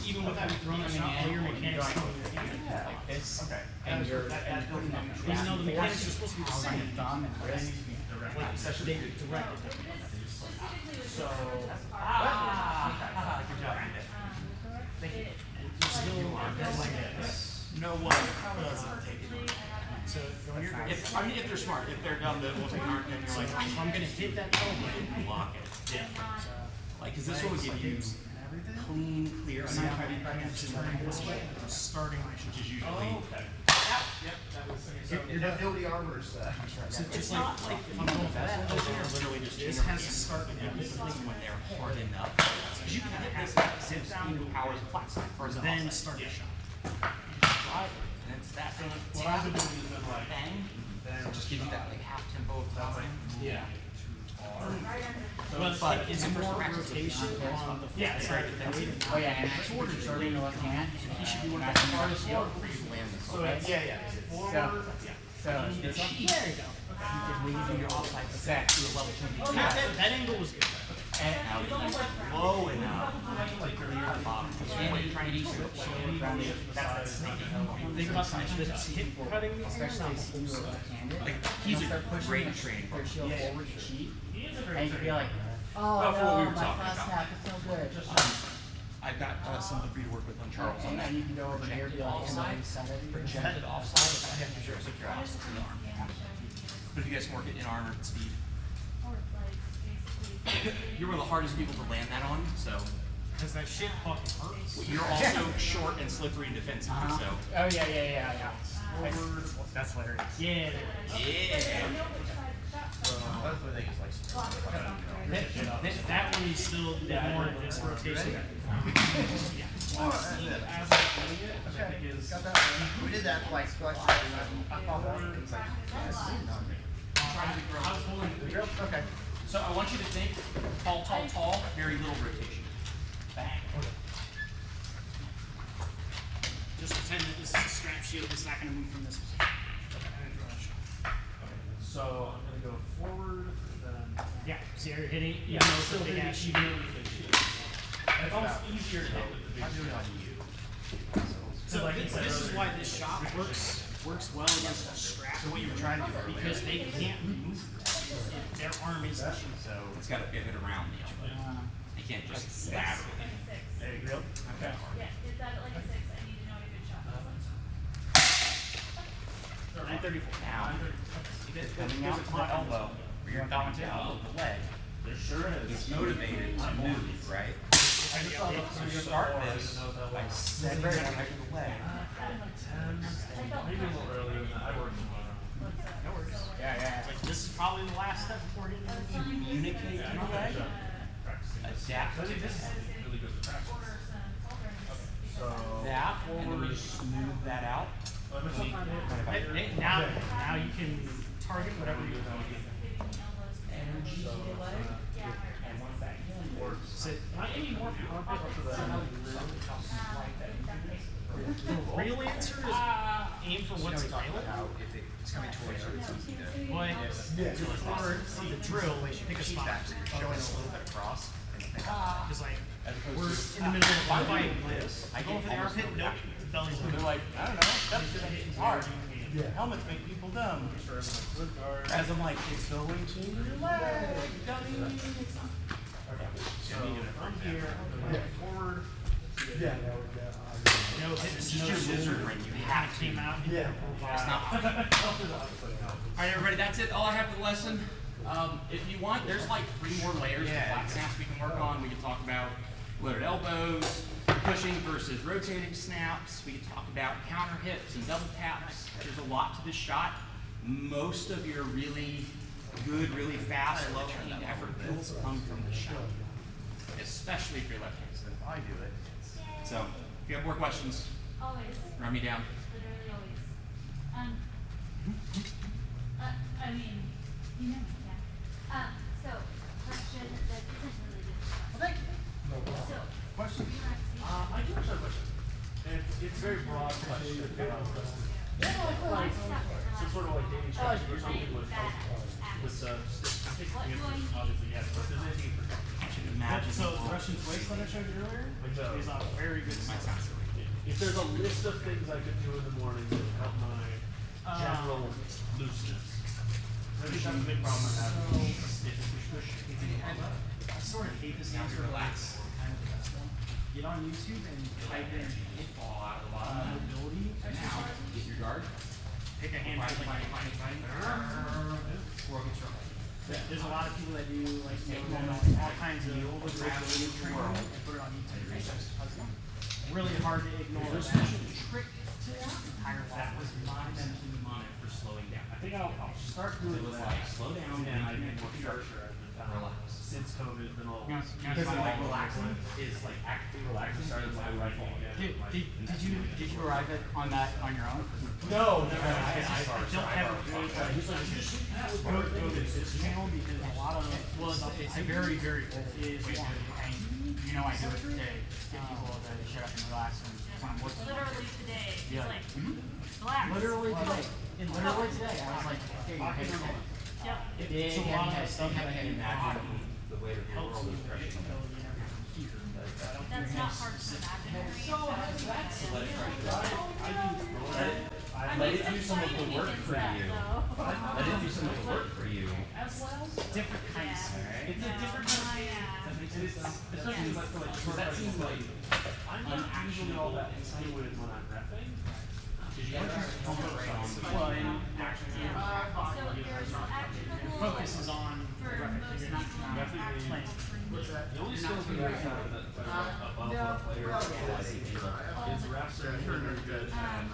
even without throwing a shot, all your mechanics still in your hand. like this, and you're putting them Even though the mechanics are supposed to be the on same, your thumb and wrist. they direct it. So, good job, you did. Thank you. No one doesn't take it. So when you're, If, I mean, if they're smart, if they're dumb, that will take an arc, then you're like, if I'm gonna hit that elbow, block it. yeah. Like, cause this one will give you clean, clear, and not Turn this way, I'm starting my shot. which is usually. Nobody armors that. So It's just not like, like if I'm going fast, those are literally just this general has to start immediately when they're hard enough. Cause you can hit this at sit down with powers flat side first and then offside. start the shot. Right, and it's that What I've been doing is been like, bang, it just gives you that like half tempo of bouncing. yeah. Well, But it's more rotation on the Yeah, it's very flip defensive. Oh yeah, and shorter starting in the left hand. He should be one of That's the the hardest hardest for you to land this. So, yeah. So It's it's cheap. There you go. You can leave your offside set to a level change. That angle was good. Now it's low enough to clear the bottom. And what you're trying to do is that's that snaking. Think about this hip cutting. especially if you were left-handed. Like, you he's a start pushing great your training your shield forward to cheat, He is a and great you can be like, oh Well, for what we no, were my talking first about. half is so good. I've got something for you to work with on Charles on And that. then you can go over here and be like, Offside, set it. projected offside, I have to sure it's like your ass in the arm. But if you guys can work it in armor and speed, you're one of the hardest people to land that on, so. Because that shit fucking hurts. You're also short and slippery and defensive, so. Oh yeah. That's hilarious. Yeah. Yeah. That's what I think is like. That one you still did more than this rotation. We did that like twice. I thought that it was like, okay. So I want you to think tall, very little rotation. Bang. Just pretend that this is a strap shield. It's not going to move from this position. So I'm gonna go forward, then. Yeah. See how you're hitting? Even though it's a big ass shield. It's almost easier to hit with the big shield. So this is why this shot works well against a strap. So what you were trying to do Because they can't move. Their arm is the shield. So it's got to pivot around the elbow. You can't just stab it. There you go. Okay. Yeah, is that like a 6? I need to know a good shot. 934. Now, if it's coming out to the elbow, or you're going to elbow the leg, There sure is. it's motivated to move, right? So you start this by setting the height of the leg. Maybe a little earlier than that. I worked tomorrow. Yeah. Like, this is probably the last step before getting to the Communicate to the leg, adapt I to think this is really good for practice. So. that, and then we just smooth that out. Now you can target whatever you want. Energy to the leg. And once that healing works, So, not any more the real answer is aim for what's available. How if it's coming towards you, it's easy to. But for the drill, pick a spot. Feedback, so you're showing a little bit across. Because like we're in the middle of a fight like this. I go for the armpit, nope, the belly's they're moving. like, I don't know, that's hard. Helmets make people dumb. As I'm like, it's going to your leg, dummy. Okay. So from here, go forward. Yeah. No, hit This is your lizard ring. You have to. came out. Yeah. It's not. Alright, everybody, that's it. All I have for the lesson. If you want, there's like 3 more layers of flat snaps we can work on. We can talk about loaded elbows, pushing versus rotating snaps. We can talk about counter hips and double taps. There's a lot to this shot. Most of your really good, really fast, low-hanging effort kills come from the shot, especially if you're left-handed. I do it. So, if you have more questions, Always. run me down. Literally always. I mean, you know, yeah. So, question that isn't related to us. Thank you. So, Question? relaxation. I do actually have a question. And it's a very broad question. Like, some sort of like dating structure or something with What do I need? obviously yes, but there's anything in particular. So the Russian waistline I showed you earlier is a very good start. If there's a list of things I could do in the morning to help my general looseness, I think that's a big problem I have. I sort of hate this answer, relax. Kind of the best one. Get on YouTube and type in hip Fall out of the bottom. mobility Now, exercises. get your guard. Pick a handful like there's a lot of people that do like all kinds of mobility training and put it on YouTube. Really hard to ignore. There's That. a trick to that. Entire That was my key on it for slowing down. I think I'll start It doing was that. like, slow down, And and I I think didn't more structure as the time. relax. Since COVID, been a little. Because of like relaxing. Is like actively relaxing. Started my rifle again. Did you arrive on that on your own? No, I don't have a good go to this channel because a lot of It's very old. It is one. And you know I do it today. Get people to shut up and relax when I'm working. Literally today. It's Yeah. like, relax. Literally today. Literally today. I was like, okay, you're hitting it. Yep. Big So a lot of heavy that stuff head, that I heavy can head. The way that your world is pressing. That's not hard to imagine. So, Let it do some of the work for you. Let it do some of the work for you. Different kinds. It's a different kind Especially like for like short That seems like I'm not usually all that fluid when I'm repping. Because you guys are right on the well, and So there's actionable focus is on for most non-actionable. The only skills we really have that are above our players is reps are very good at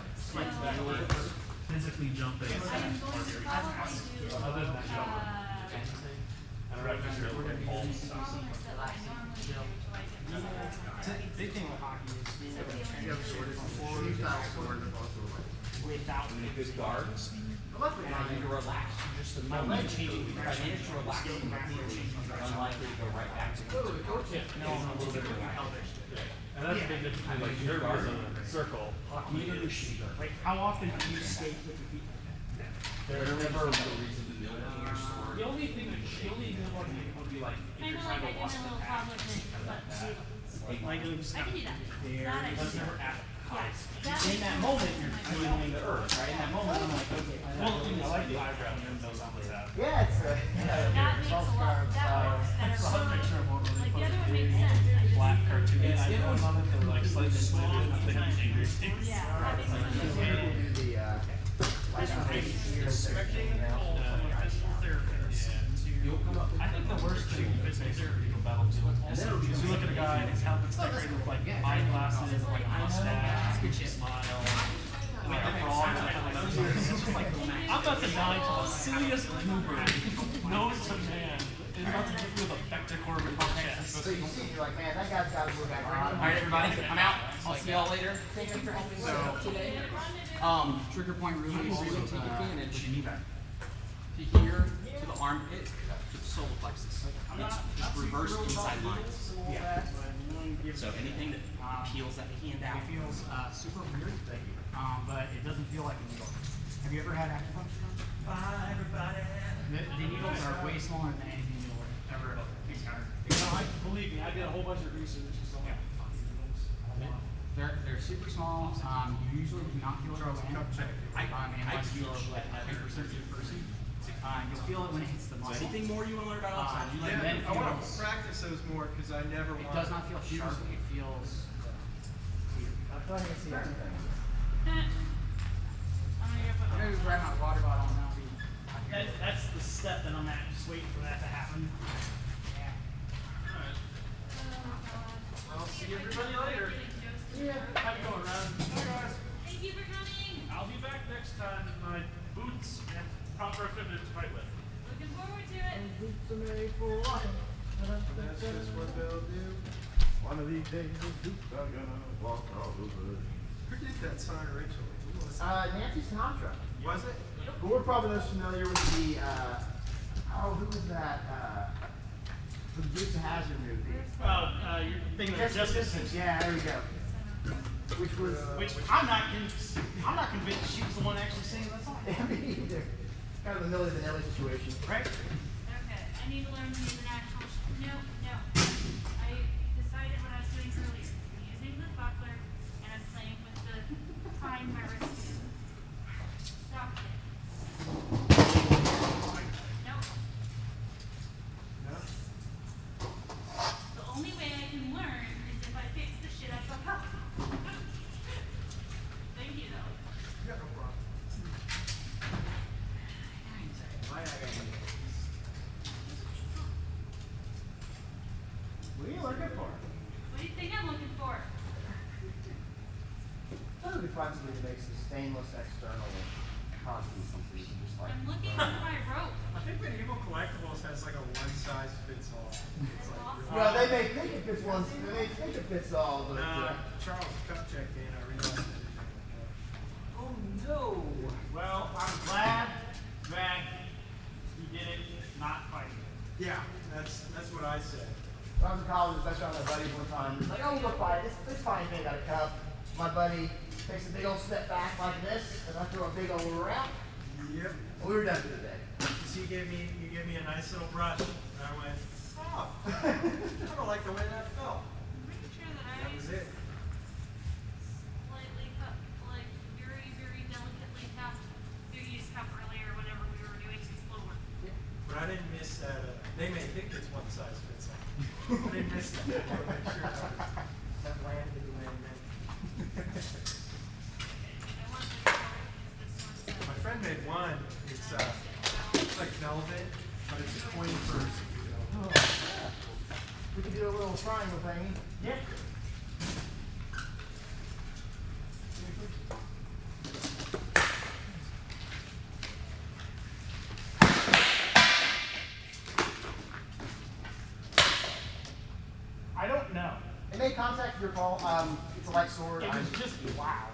physically jumping. I'm going to probably do, Other than that, and reps are really good hold stuff. performance that I normally do to like get Big thing with hockey is being able to You have transition from forward to backward without good guards. And you relax just a moment. By managing to relax, you're unlikely to go right back to it. And that's a big difference between like your guards in a circle, hockey is. like how often do you skate with your feet? There's never a real reason to build on your sword. The only thing about the game would be like if I you're know trying like I to did watch a the little pack. public thing, but Like I can do that. That I Because can do. they're at high speed. That in that moment you're doing the earth, right? In that moment I'm like, okay. I like the eyebrow and those on the tab. Yeah, it's That makes a lot, that works better. Like the other one makes sense. I just- Black cartoon eyebrows on it, they're like slightly slanted, nothing changes. Yeah, that makes sense. expecting a physical therapist to. I think the worst thing in physical therapy is you look at a guy and his helmet's decorated with like eyeglasses, like a mustache, a smile, like a frog. It's just like, I'm about to die to the silliest goober known to man. Is about to give you the Vector in my chest. So you see, you're like, man, that guy's got to go back around. Alright, everybody, I'm out. I'll see y'all later. Thank you for helping me out today. Trigger point really is really take advantage to here, to the armpit, to the solar plexus. It's just reverse inside lines. Yeah. So anything that peels that hand out. It feels super weird, but it doesn't feel like a needle. Have you ever had acupuncture done? Bye, everybody. The needles are way smaller than anything you'll ever encounter. Believe me, I did a whole bunch of research. So They're super small. You usually do not feel it go in. Unless you're like a hypersensitive person. You'll feel it when it hits the So muscle. anything more you want to learn about outside? You Like let then me it I want feels, to practice those more because I never want. it does not feel sharp. It feels weird. I thought I could see everything. I'm gonna go put I'm gonna go grab my water bottle and I'll be. That's the step that I'm at, just waiting for that to happen. Yeah. I'll see everybody later. How you going, Ron? Hi, guys. Thank you for coming. I'll be back next time in my boots and proper equipment to fight with. Looking forward to it. Boots are made for walking. That's just what they'll do. One of these days, the boots are gonna walk all over. Who did that song originally? Who was it? Nancy Sinatra. Was it? But we're probably most familiar with the, who was that, the Dukes of Hazzard movie? You're thinking of Justice. Yeah, there we go. Which was, Which I'm not convinced she was the one actually singing that song. me either. Kind of a Milli Vanilli situation. Right? Okay, I need to learn the international. No. I decided when I was doing earlier, I'm using the buckler and I'm playing with the time my wrist. Stop it. Nope. No. The only way I can learn is if I fix the shit I fuck up. Thank you though. Yeah, no problem. Why I gotta do this? What are you looking for? What do you think I'm looking for? Thought it would be fun to make some stainless external constancies so you can just like. I'm looking for my rope. I think Medieval Collectibles has like a one size fits all. It's like really. Well, they may think it fits one, they may think it fits all, but Charles Cup checked in. I realized that. Oh no. Well, I'm glad you did it not fighting. Yeah, that's what I said. when I was in college, I shot my buddy one time. He's like, oh, we'll fight. This fine thing got a cup. My buddy takes a big old step back like this, and I throw a big old round. Yep. And we were done for the day. So you gave me a nice little brush, and I went, oh, I don't like the way that felt. I'm pretty sure that I That was it. slightly cut, like very, very delicately tapped Biggie's cup earlier whenever we were doing some slow work. But I didn't miss that. They may think it's one size fits all. I didn't miss that. I wanted to make sure that landed the way it meant. I want this one because this one's My friend made one. It's like velvet, but it's a coin purse. Oh, we could do a little triangle thing. Yeah. I don't know. It made contact with your ball. It's a light sword. It was just wow.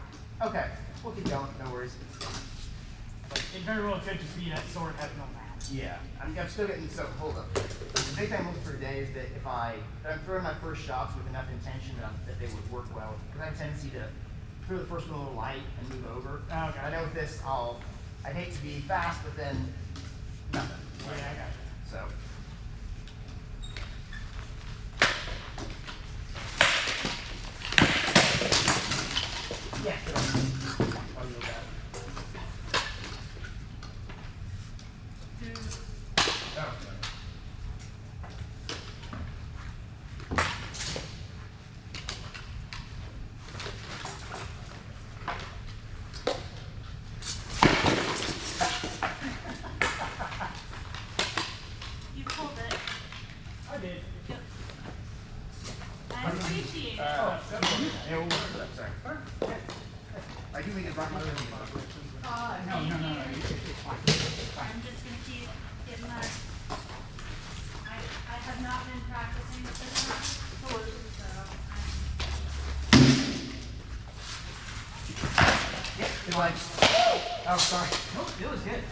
Okay, we'll keep going. No worries. It very well could just be that sword has no mouth. Yeah, I'm still getting, so hold up. The big thing I'm looking for today is that if I'm throwing my first shots with enough intention that they would work well, because I have a tendency to throw the first one a little light and move over. Okay. I know with this, I'd hate to be fast, but then nothing. Yeah, I got you. So. Yeah. I'll yield that. Oh. You pulled it. I did. Yep. I appreciate it. Yeah, we'll work for that. Sorry. I do make it rock my No. It's fine. I'm just gonna keep getting that. I have not been practicing with this much, so Yep, good leg. Oh, sorry. Nope, it was good.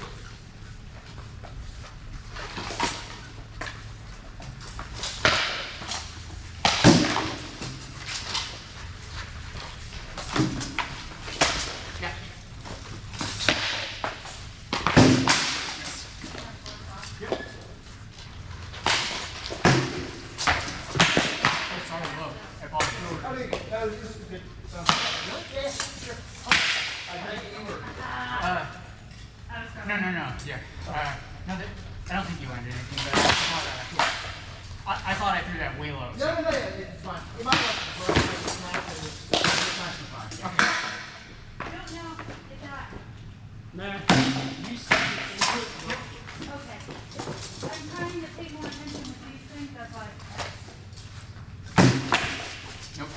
Yeah. Sorry, look. I bought it. Oh, there you go. That was just a good. Yeah, sure. I think you were. No. Yeah. No, I don't think you landed anything, but I thought I threw that way low. No, it's fine. It might like broke like a snap and it's nice and fine. Okay. I don't know if that. Nah, you said it into it. Okay. I'm trying to pay more attention with these things. That's why. Nope.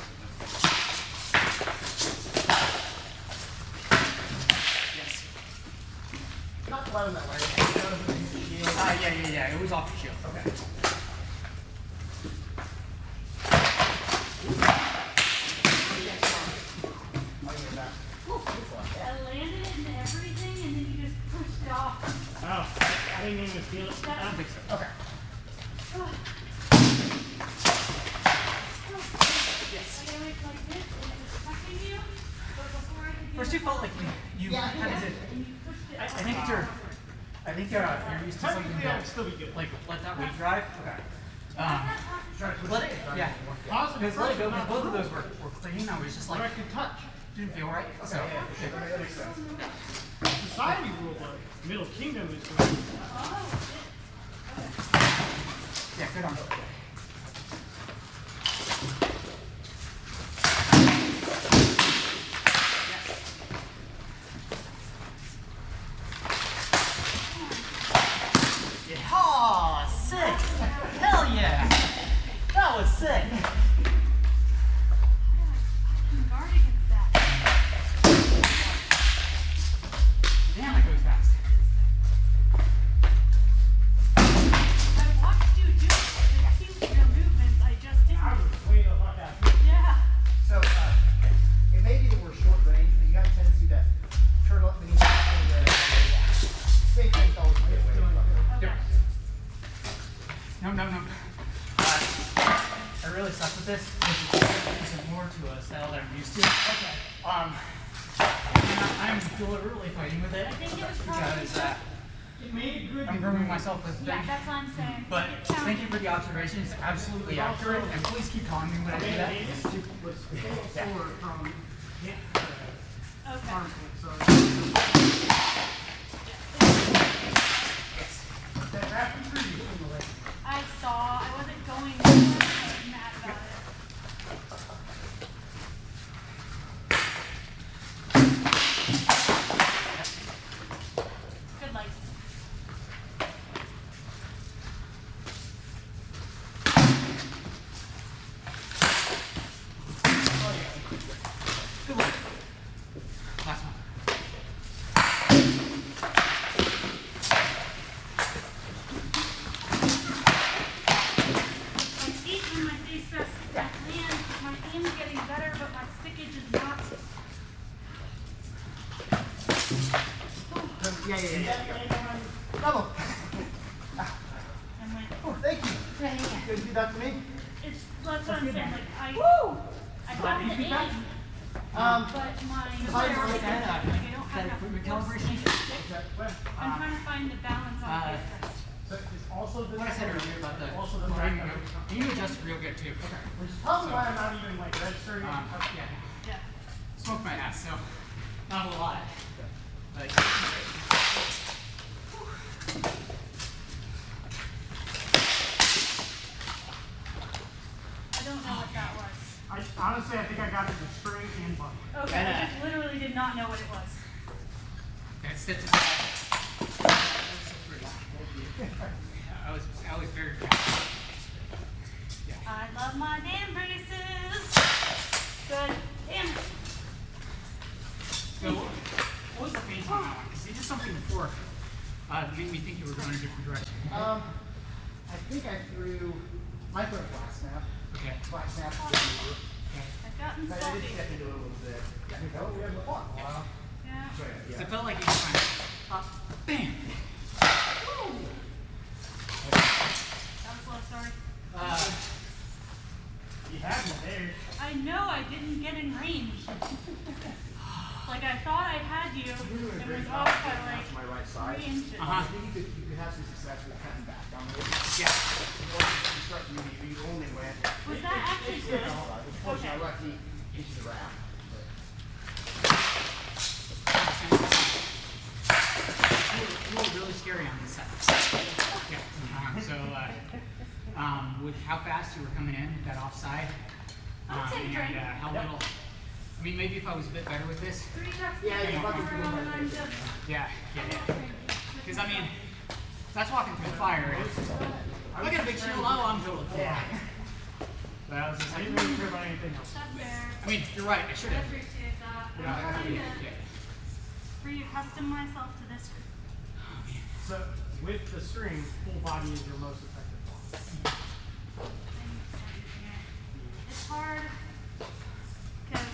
Yes. Not quite on that way. Yeah. It was off the shield. Okay. I landed it and everything, and then you just pushed it off. Oh, I didn't even feel it. I don't think so. Okay. Yes. I went like this, and it was touching you, but before I could do First you felt like you kind of did. and you pushed it I off. think you're used to something Technically, that I'll still be good. like let that weight drive. Okay. Let it, yeah. Positive Because let it go. pressure, Because both of those were clean. I was just But I like, can touch. didn't feel right. So. That makes sense. Society rule, but Middle Kingdom is going. Yeah, good on. Yeah. Oh, sick! Hell yeah! That was sick. I can guard against that. Damn, it goes fast. I watched you do it. It seemed your movements. I just didn't. I was way the fuck out. Yeah. So, it may be that we're short range, but you got a tendency to turn up the same thing's always way away. Okay. No. I really suck with this. This is more to a style that I'm used to. Okay. And I'm deliberately fighting with it I think it was probably because It made it good. I'm grooming myself with Yeah, things. that's what I'm saying. But It sounded- thank you for the observation. It's absolutely accurate, and please keep calling me when I do that. Was sore from Okay. harmful, so. That happened for you. I saw. I wasn't going anywhere. I was mad about it. Good light. Good luck. Last one. My feet and my face rest that land. My aim's getting better, but my stickage is not. Yeah. Bravo. And went. Oh, thank you. You gonna do that for me? It's that's what I'm saying. Like I got the aim, but my I like, like that, I don't that have enough equipment force calibration. to stick. I'm trying to find the balance on the face rest. So it's also the. What I said earlier about the Also the moving, fact that- you adjust real good too. Which is probably why I'm not even like registering. Yeah. Yeah. Smoked my ass, so not a lot. But I don't know what that was. Honestly, I think I got it with string and button. Okay, I just literally did not know what it was. that's it. I was very proud. I love my damn braces. Good. Damn it. So, what was the phase on that one? Because you did something before that made me think you were going a different direction. I think I threw micro flat snap. Okay. Flat snap. I've gotten But I salty. did step into it a little bit. I think, oh, we have fun. Wow. Yeah. So it felt like you were trying to, bam! That was slow, sorry. You have me there. I know I didn't get in range. Like I thought I had you. It was off by like my right side. 3 inches. I think you could have some success with cutting back on it. Yeah. You start you only went. Was that actually good? Unfortunately, Okay. I left into the wrap. You were really scary on this side. Yeah. With how fast you were coming in, that offside, I'll take and drink. how little. I mean, maybe if I was a bit better with this. 3 cups Yeah, of you water fucking on do and it. I'm just. Yeah. Because I mean, that's walking through the fire. Look at a big shield. Oh, I'm totally cool. Yeah. But I was just I like, didn't really care about anything else. That's fair. I mean, you're right. I should I have. appreciate that. I'm trying to reaccustom myself to this. So with the string, full body is your most effective one. It's hard because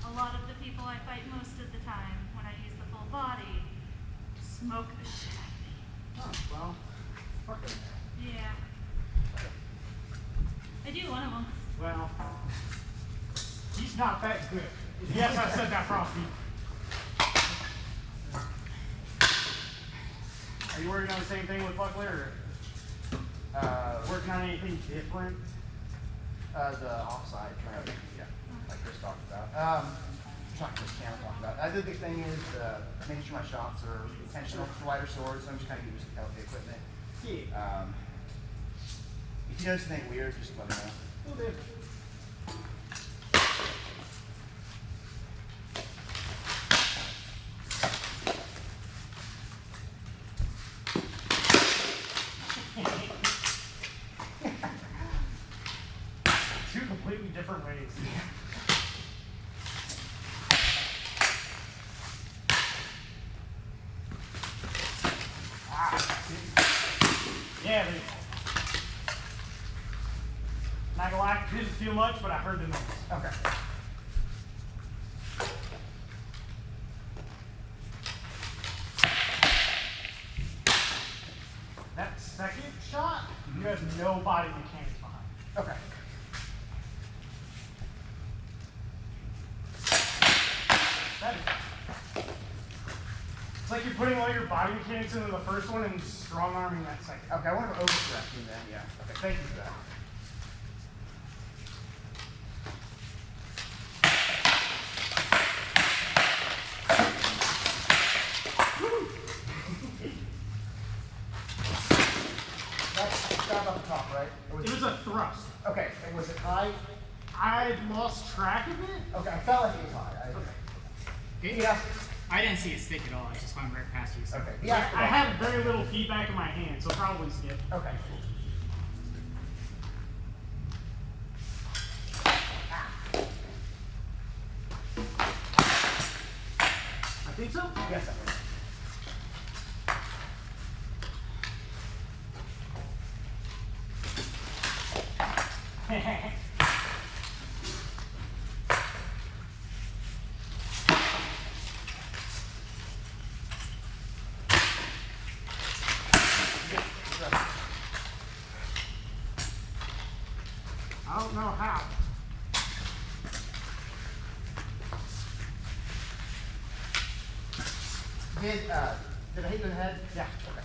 a lot of the people I fight most of the time when I use the full body smoke the shit out of me. Oh, well, fuck it. Yeah. I do one of them. Well, he's not that good. Yes, I said that, Frosty. Are you working on the same thing with Buckley, or working on anything different? The offside trying to, yeah, like Chris talked about. Not Chris Cameron talked about. The big thing is making sure my shots are intentional for wider swords. So I'm just kind of using the equipment. Yeah. If you notice anything weird, just let me know. Well, then. Two completely different ways. Yeah, they, not gonna lie, didn't feel much, but I heard the noise. Okay. That second shot, you have no body mechanics behind. Okay. That is, it's like you're putting all your body mechanics into the first one and strong arming that second. Okay, I want to overcorrect you then, yeah. Okay, thank you for that. That's down about the top, right? Or It was a thrust. okay, and was it high? I lost track of it. Okay, I felt like it was high. Yeah. I didn't see it stick at all. I just went right past you. So. Okay. I Yeah. had very little feedback in my hand, so probably skip. Okay. I think so. Yes, I did. I don't know how. Did I hit you in the head? Yeah. Okay.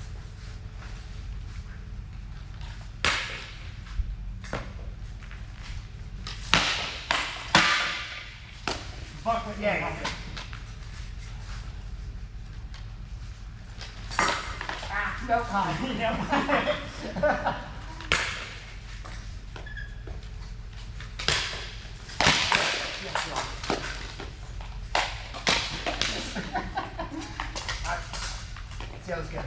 Fuck with Yeah. Ah, no time. Yep. See how this goes.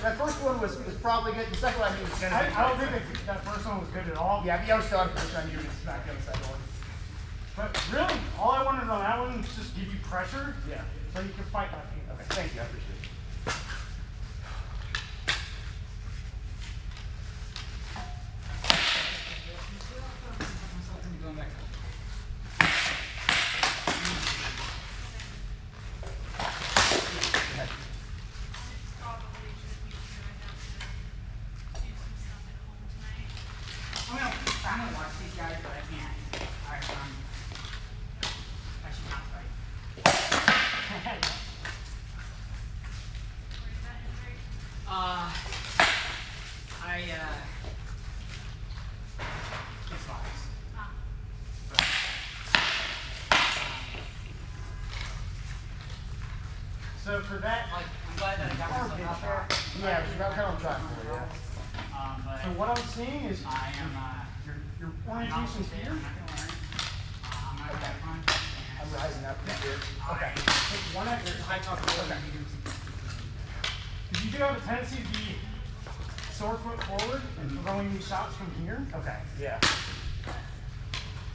That first one was probably good. The second one I knew was gonna be. I don't think that first one was good at all. Yeah, I was still on the first one. I knew it was not good. The second one. But really, all I wanted on that one was just give you pressure. Yeah. So you can fight my feet. Okay, thank you. I appreciate it. Going back. Probably should be sure enough to do some stuff at home tonight. I'm gonna watch these guys, but I can't. I should not fight. So for that, Like, I'm glad that I got myself out there. Yeah, that's kind of what I'm trying for, yeah. But so what I'm seeing is I am, your orientation's here. I'm not gonna have fun. I'm rising up. Okay. Take one extra. I talk to Okay. Because you do have a tendency to be sword foot forward and throwing these shots from here. Okay, yeah.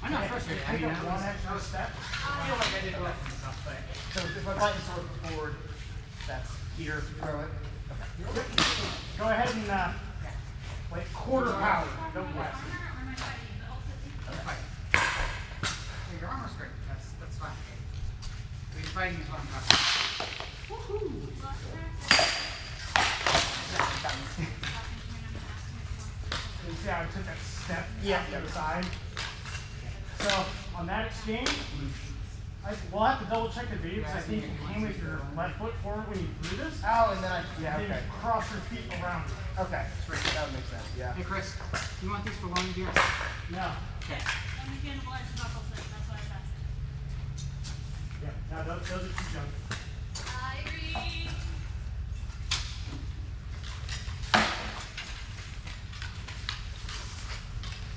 I'm not frustrated. I Take mean, up one extra step. I feel like I did well for myself, but So if I fight the sword forward, that's here, throw it. Go ahead and like quarter power. Don't My blast. armor or my fighting, but also that's fine. Yeah, your armor's great. That's fine. I mean, fighting is what I'm talking about. You see how I took that step Yeah. to the side? So on that exchange, we'll have to double check the video because I think you came with your left foot forward when you threw this. Oh, and then yeah, And then okay. you cross your feet around. Okay, that would make sense, yeah. Hey, Chris, you want these for long beer? No. Okay. understandable as the buckle says, that's why I asked it. Yeah. No, those are too young. I agree.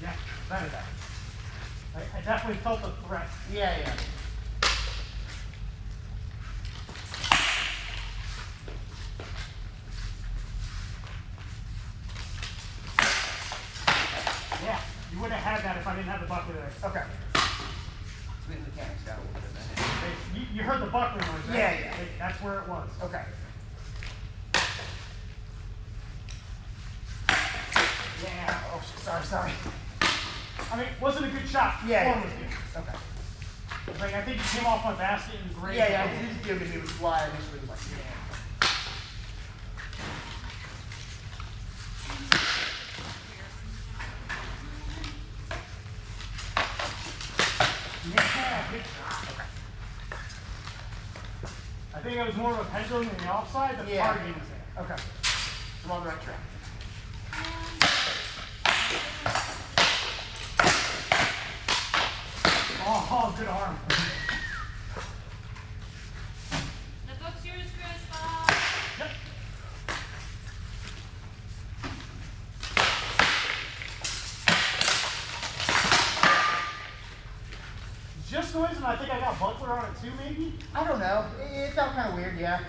Yeah, better that. I definitely felt the threat. Yeah, yeah. Yeah, you would have had that if I didn't have the buckler there. Okay. So the mechanics got a little bit then. You heard the buckler noise, right? Yeah, yeah. That's where it was. Okay. Yeah, oh, sorry. I mean, it wasn't a good shot. Yeah, Form yeah. was good. Okay. Like, I think you came off my basket and grazed Yeah, it. I didn't feel good. It was fly initially. Like, yeah. Yeah, good shot. Okay. I think it was more of a pendulum than the offside, but Yeah. targeting was there. Okay. I'm on the right track. Oh, good arm. The book's yours, Chris. Bob. Yep. Just noise, and I think I got buckler on it too, maybe? I don't know. It felt kind of weird, yeah.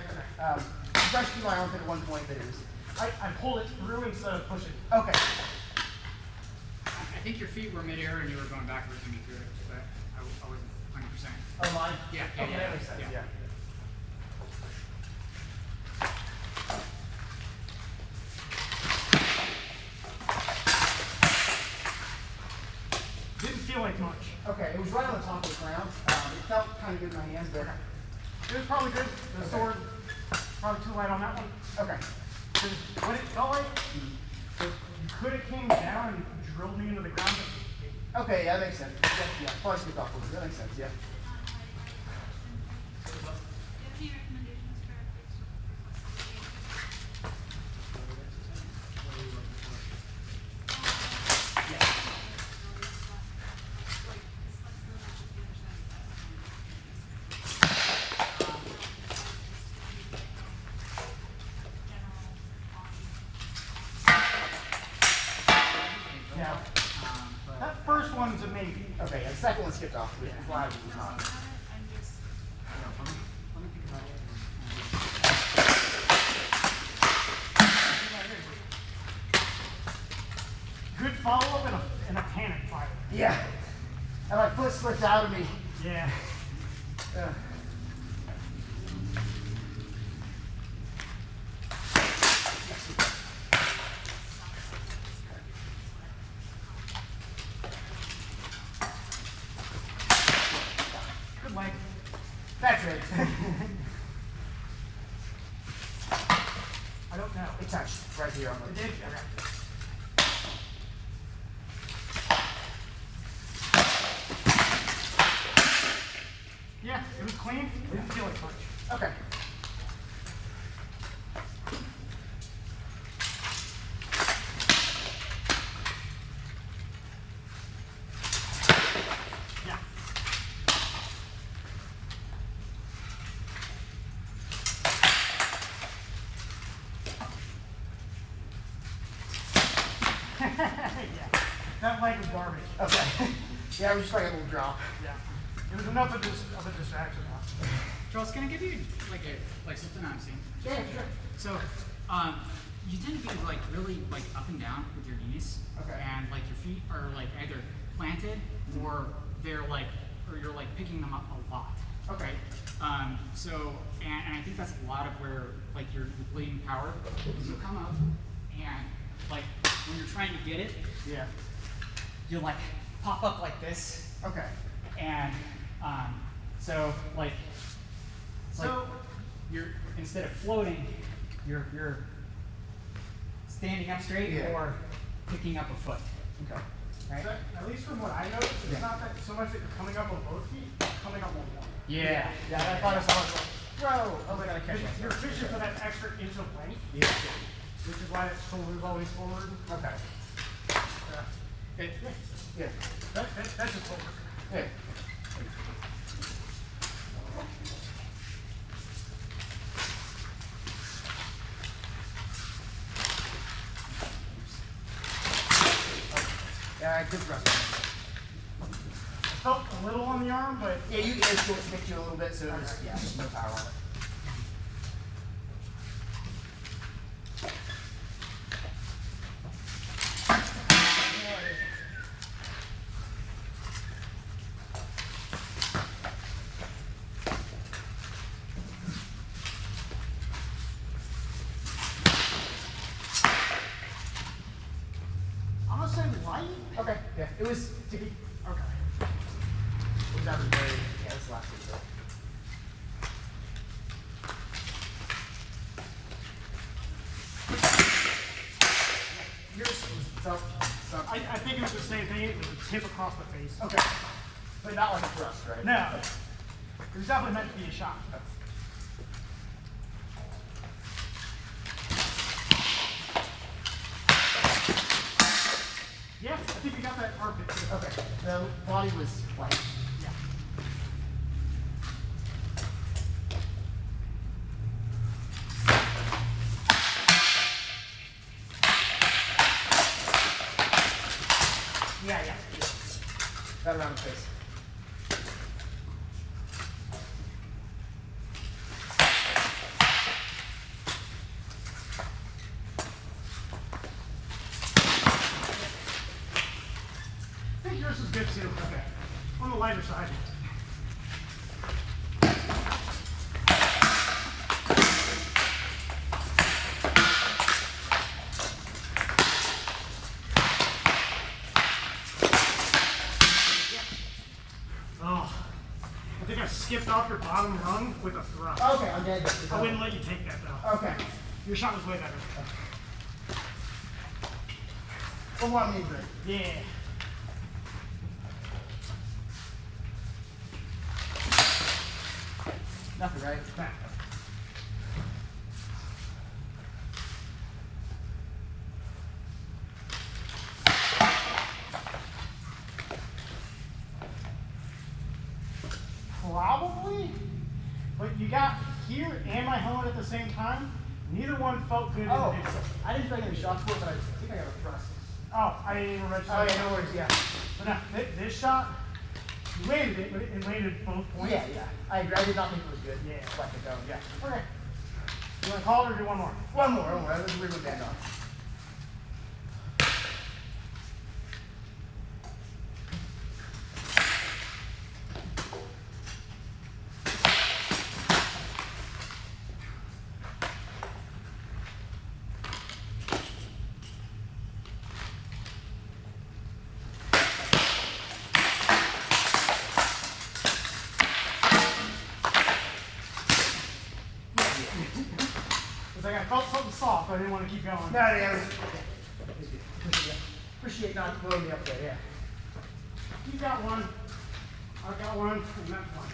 Brushed through my armpit at one point, but it was. I pulled it through instead of pushing. Okay. I think your feet were midair and you were going backwards when you threw it, but I wasn't 100%. Oh, mine? Yeah, Okay, that makes sense, yeah. Didn't feel like much. Okay, it was right on the top of the ground. It felt kind of good in my hands, but. It was probably good. The sword, probably too light on that one. Okay. 'Cause what it felt like, you could have came down and drilled me into the ground. Okay, yeah, that makes sense. Yeah, probably skipped off a little bit. That makes sense, yeah. Do you have any recommendations for Yeah. But That first one's a maybe. Okay, and the second one skipped off. It was live, it was not. I'm just let me think about it. Good follow-up and a panic fire. Yeah. And my foot slipped out of me. Yeah. Good leg. That's it. I don't know. It touched right here on the. It did? Okay. Yeah, it was clean. It didn't feel like much. Okay. Yeah. Yeah, it was just like a little drop. Yeah. It was enough of a distraction, though. Charles, can I give you like something I'm seeing? Yeah, sure. So, you tend to be like really like up and down with your knees, Okay. and like your feet are like either planted or they're like, or you're like picking them up a lot. Okay. So, and I think that's a lot of where like your bleeding power. So come up, and like when you're trying to get it, Yeah. you'll like pop up like this, Okay. and so like, it's like you're instead of floating, you're standing up straight Yeah. or picking up a foot, Okay. right? But at least from what I noticed, it's not that so much that you're coming up on both feet, you're coming up on one. Yeah. Yeah, I thought I saw it. Whoa! I was like, I catch Because you're myself. fishing for that extra inch of length, Yeah. which is why that shoulder's always forward. Okay. Yeah. That's just what we're. Yeah. Yeah, good thrust. I felt a little on the arm, but Yeah, you guys still hit you a little bit, so there's yeah, just no power on it. I'm gonna say light. Okay. Yeah. It was ticky. Okay. It was actually very yeah, this last week. Yours was felt I think it was the same thing. It was a tip across the face. okay. But not like a thrust, right? No. It was definitely meant to be a shot. Yeah, I think we got that armpit too. Okay. The body was light. Yeah. Yeah, yeah. Right around the face. I think yours was good too. Okay. On the lighter side. Oh, I think I skipped off your bottom rung with a thrust. Okay, I'm dead. I wouldn't let you take that though. Okay. Your shot was way better. One more me, Greg. Yeah. Nothing, right? Back. Probably, but you got here and my helmet at the same time. Neither one felt good. Oh, in the I didn't feel like any shots for it, but I think I got a thrust. Oh, I didn't even register. Oh yeah, no worries. Yeah. But now, this shot, you landed it, but it landed both points. Yeah, yeah. I agree. I did not think it was good. Yeah. Like it though. Yeah. Okay. You want to call it or do one more? One more. One more. Let's read what band on. It's like I felt something soft, but I didn't want to keep going. No, yeah. It was, okay. Appreciate not blowing me up there. Yeah. You got one, I got one, and that's one.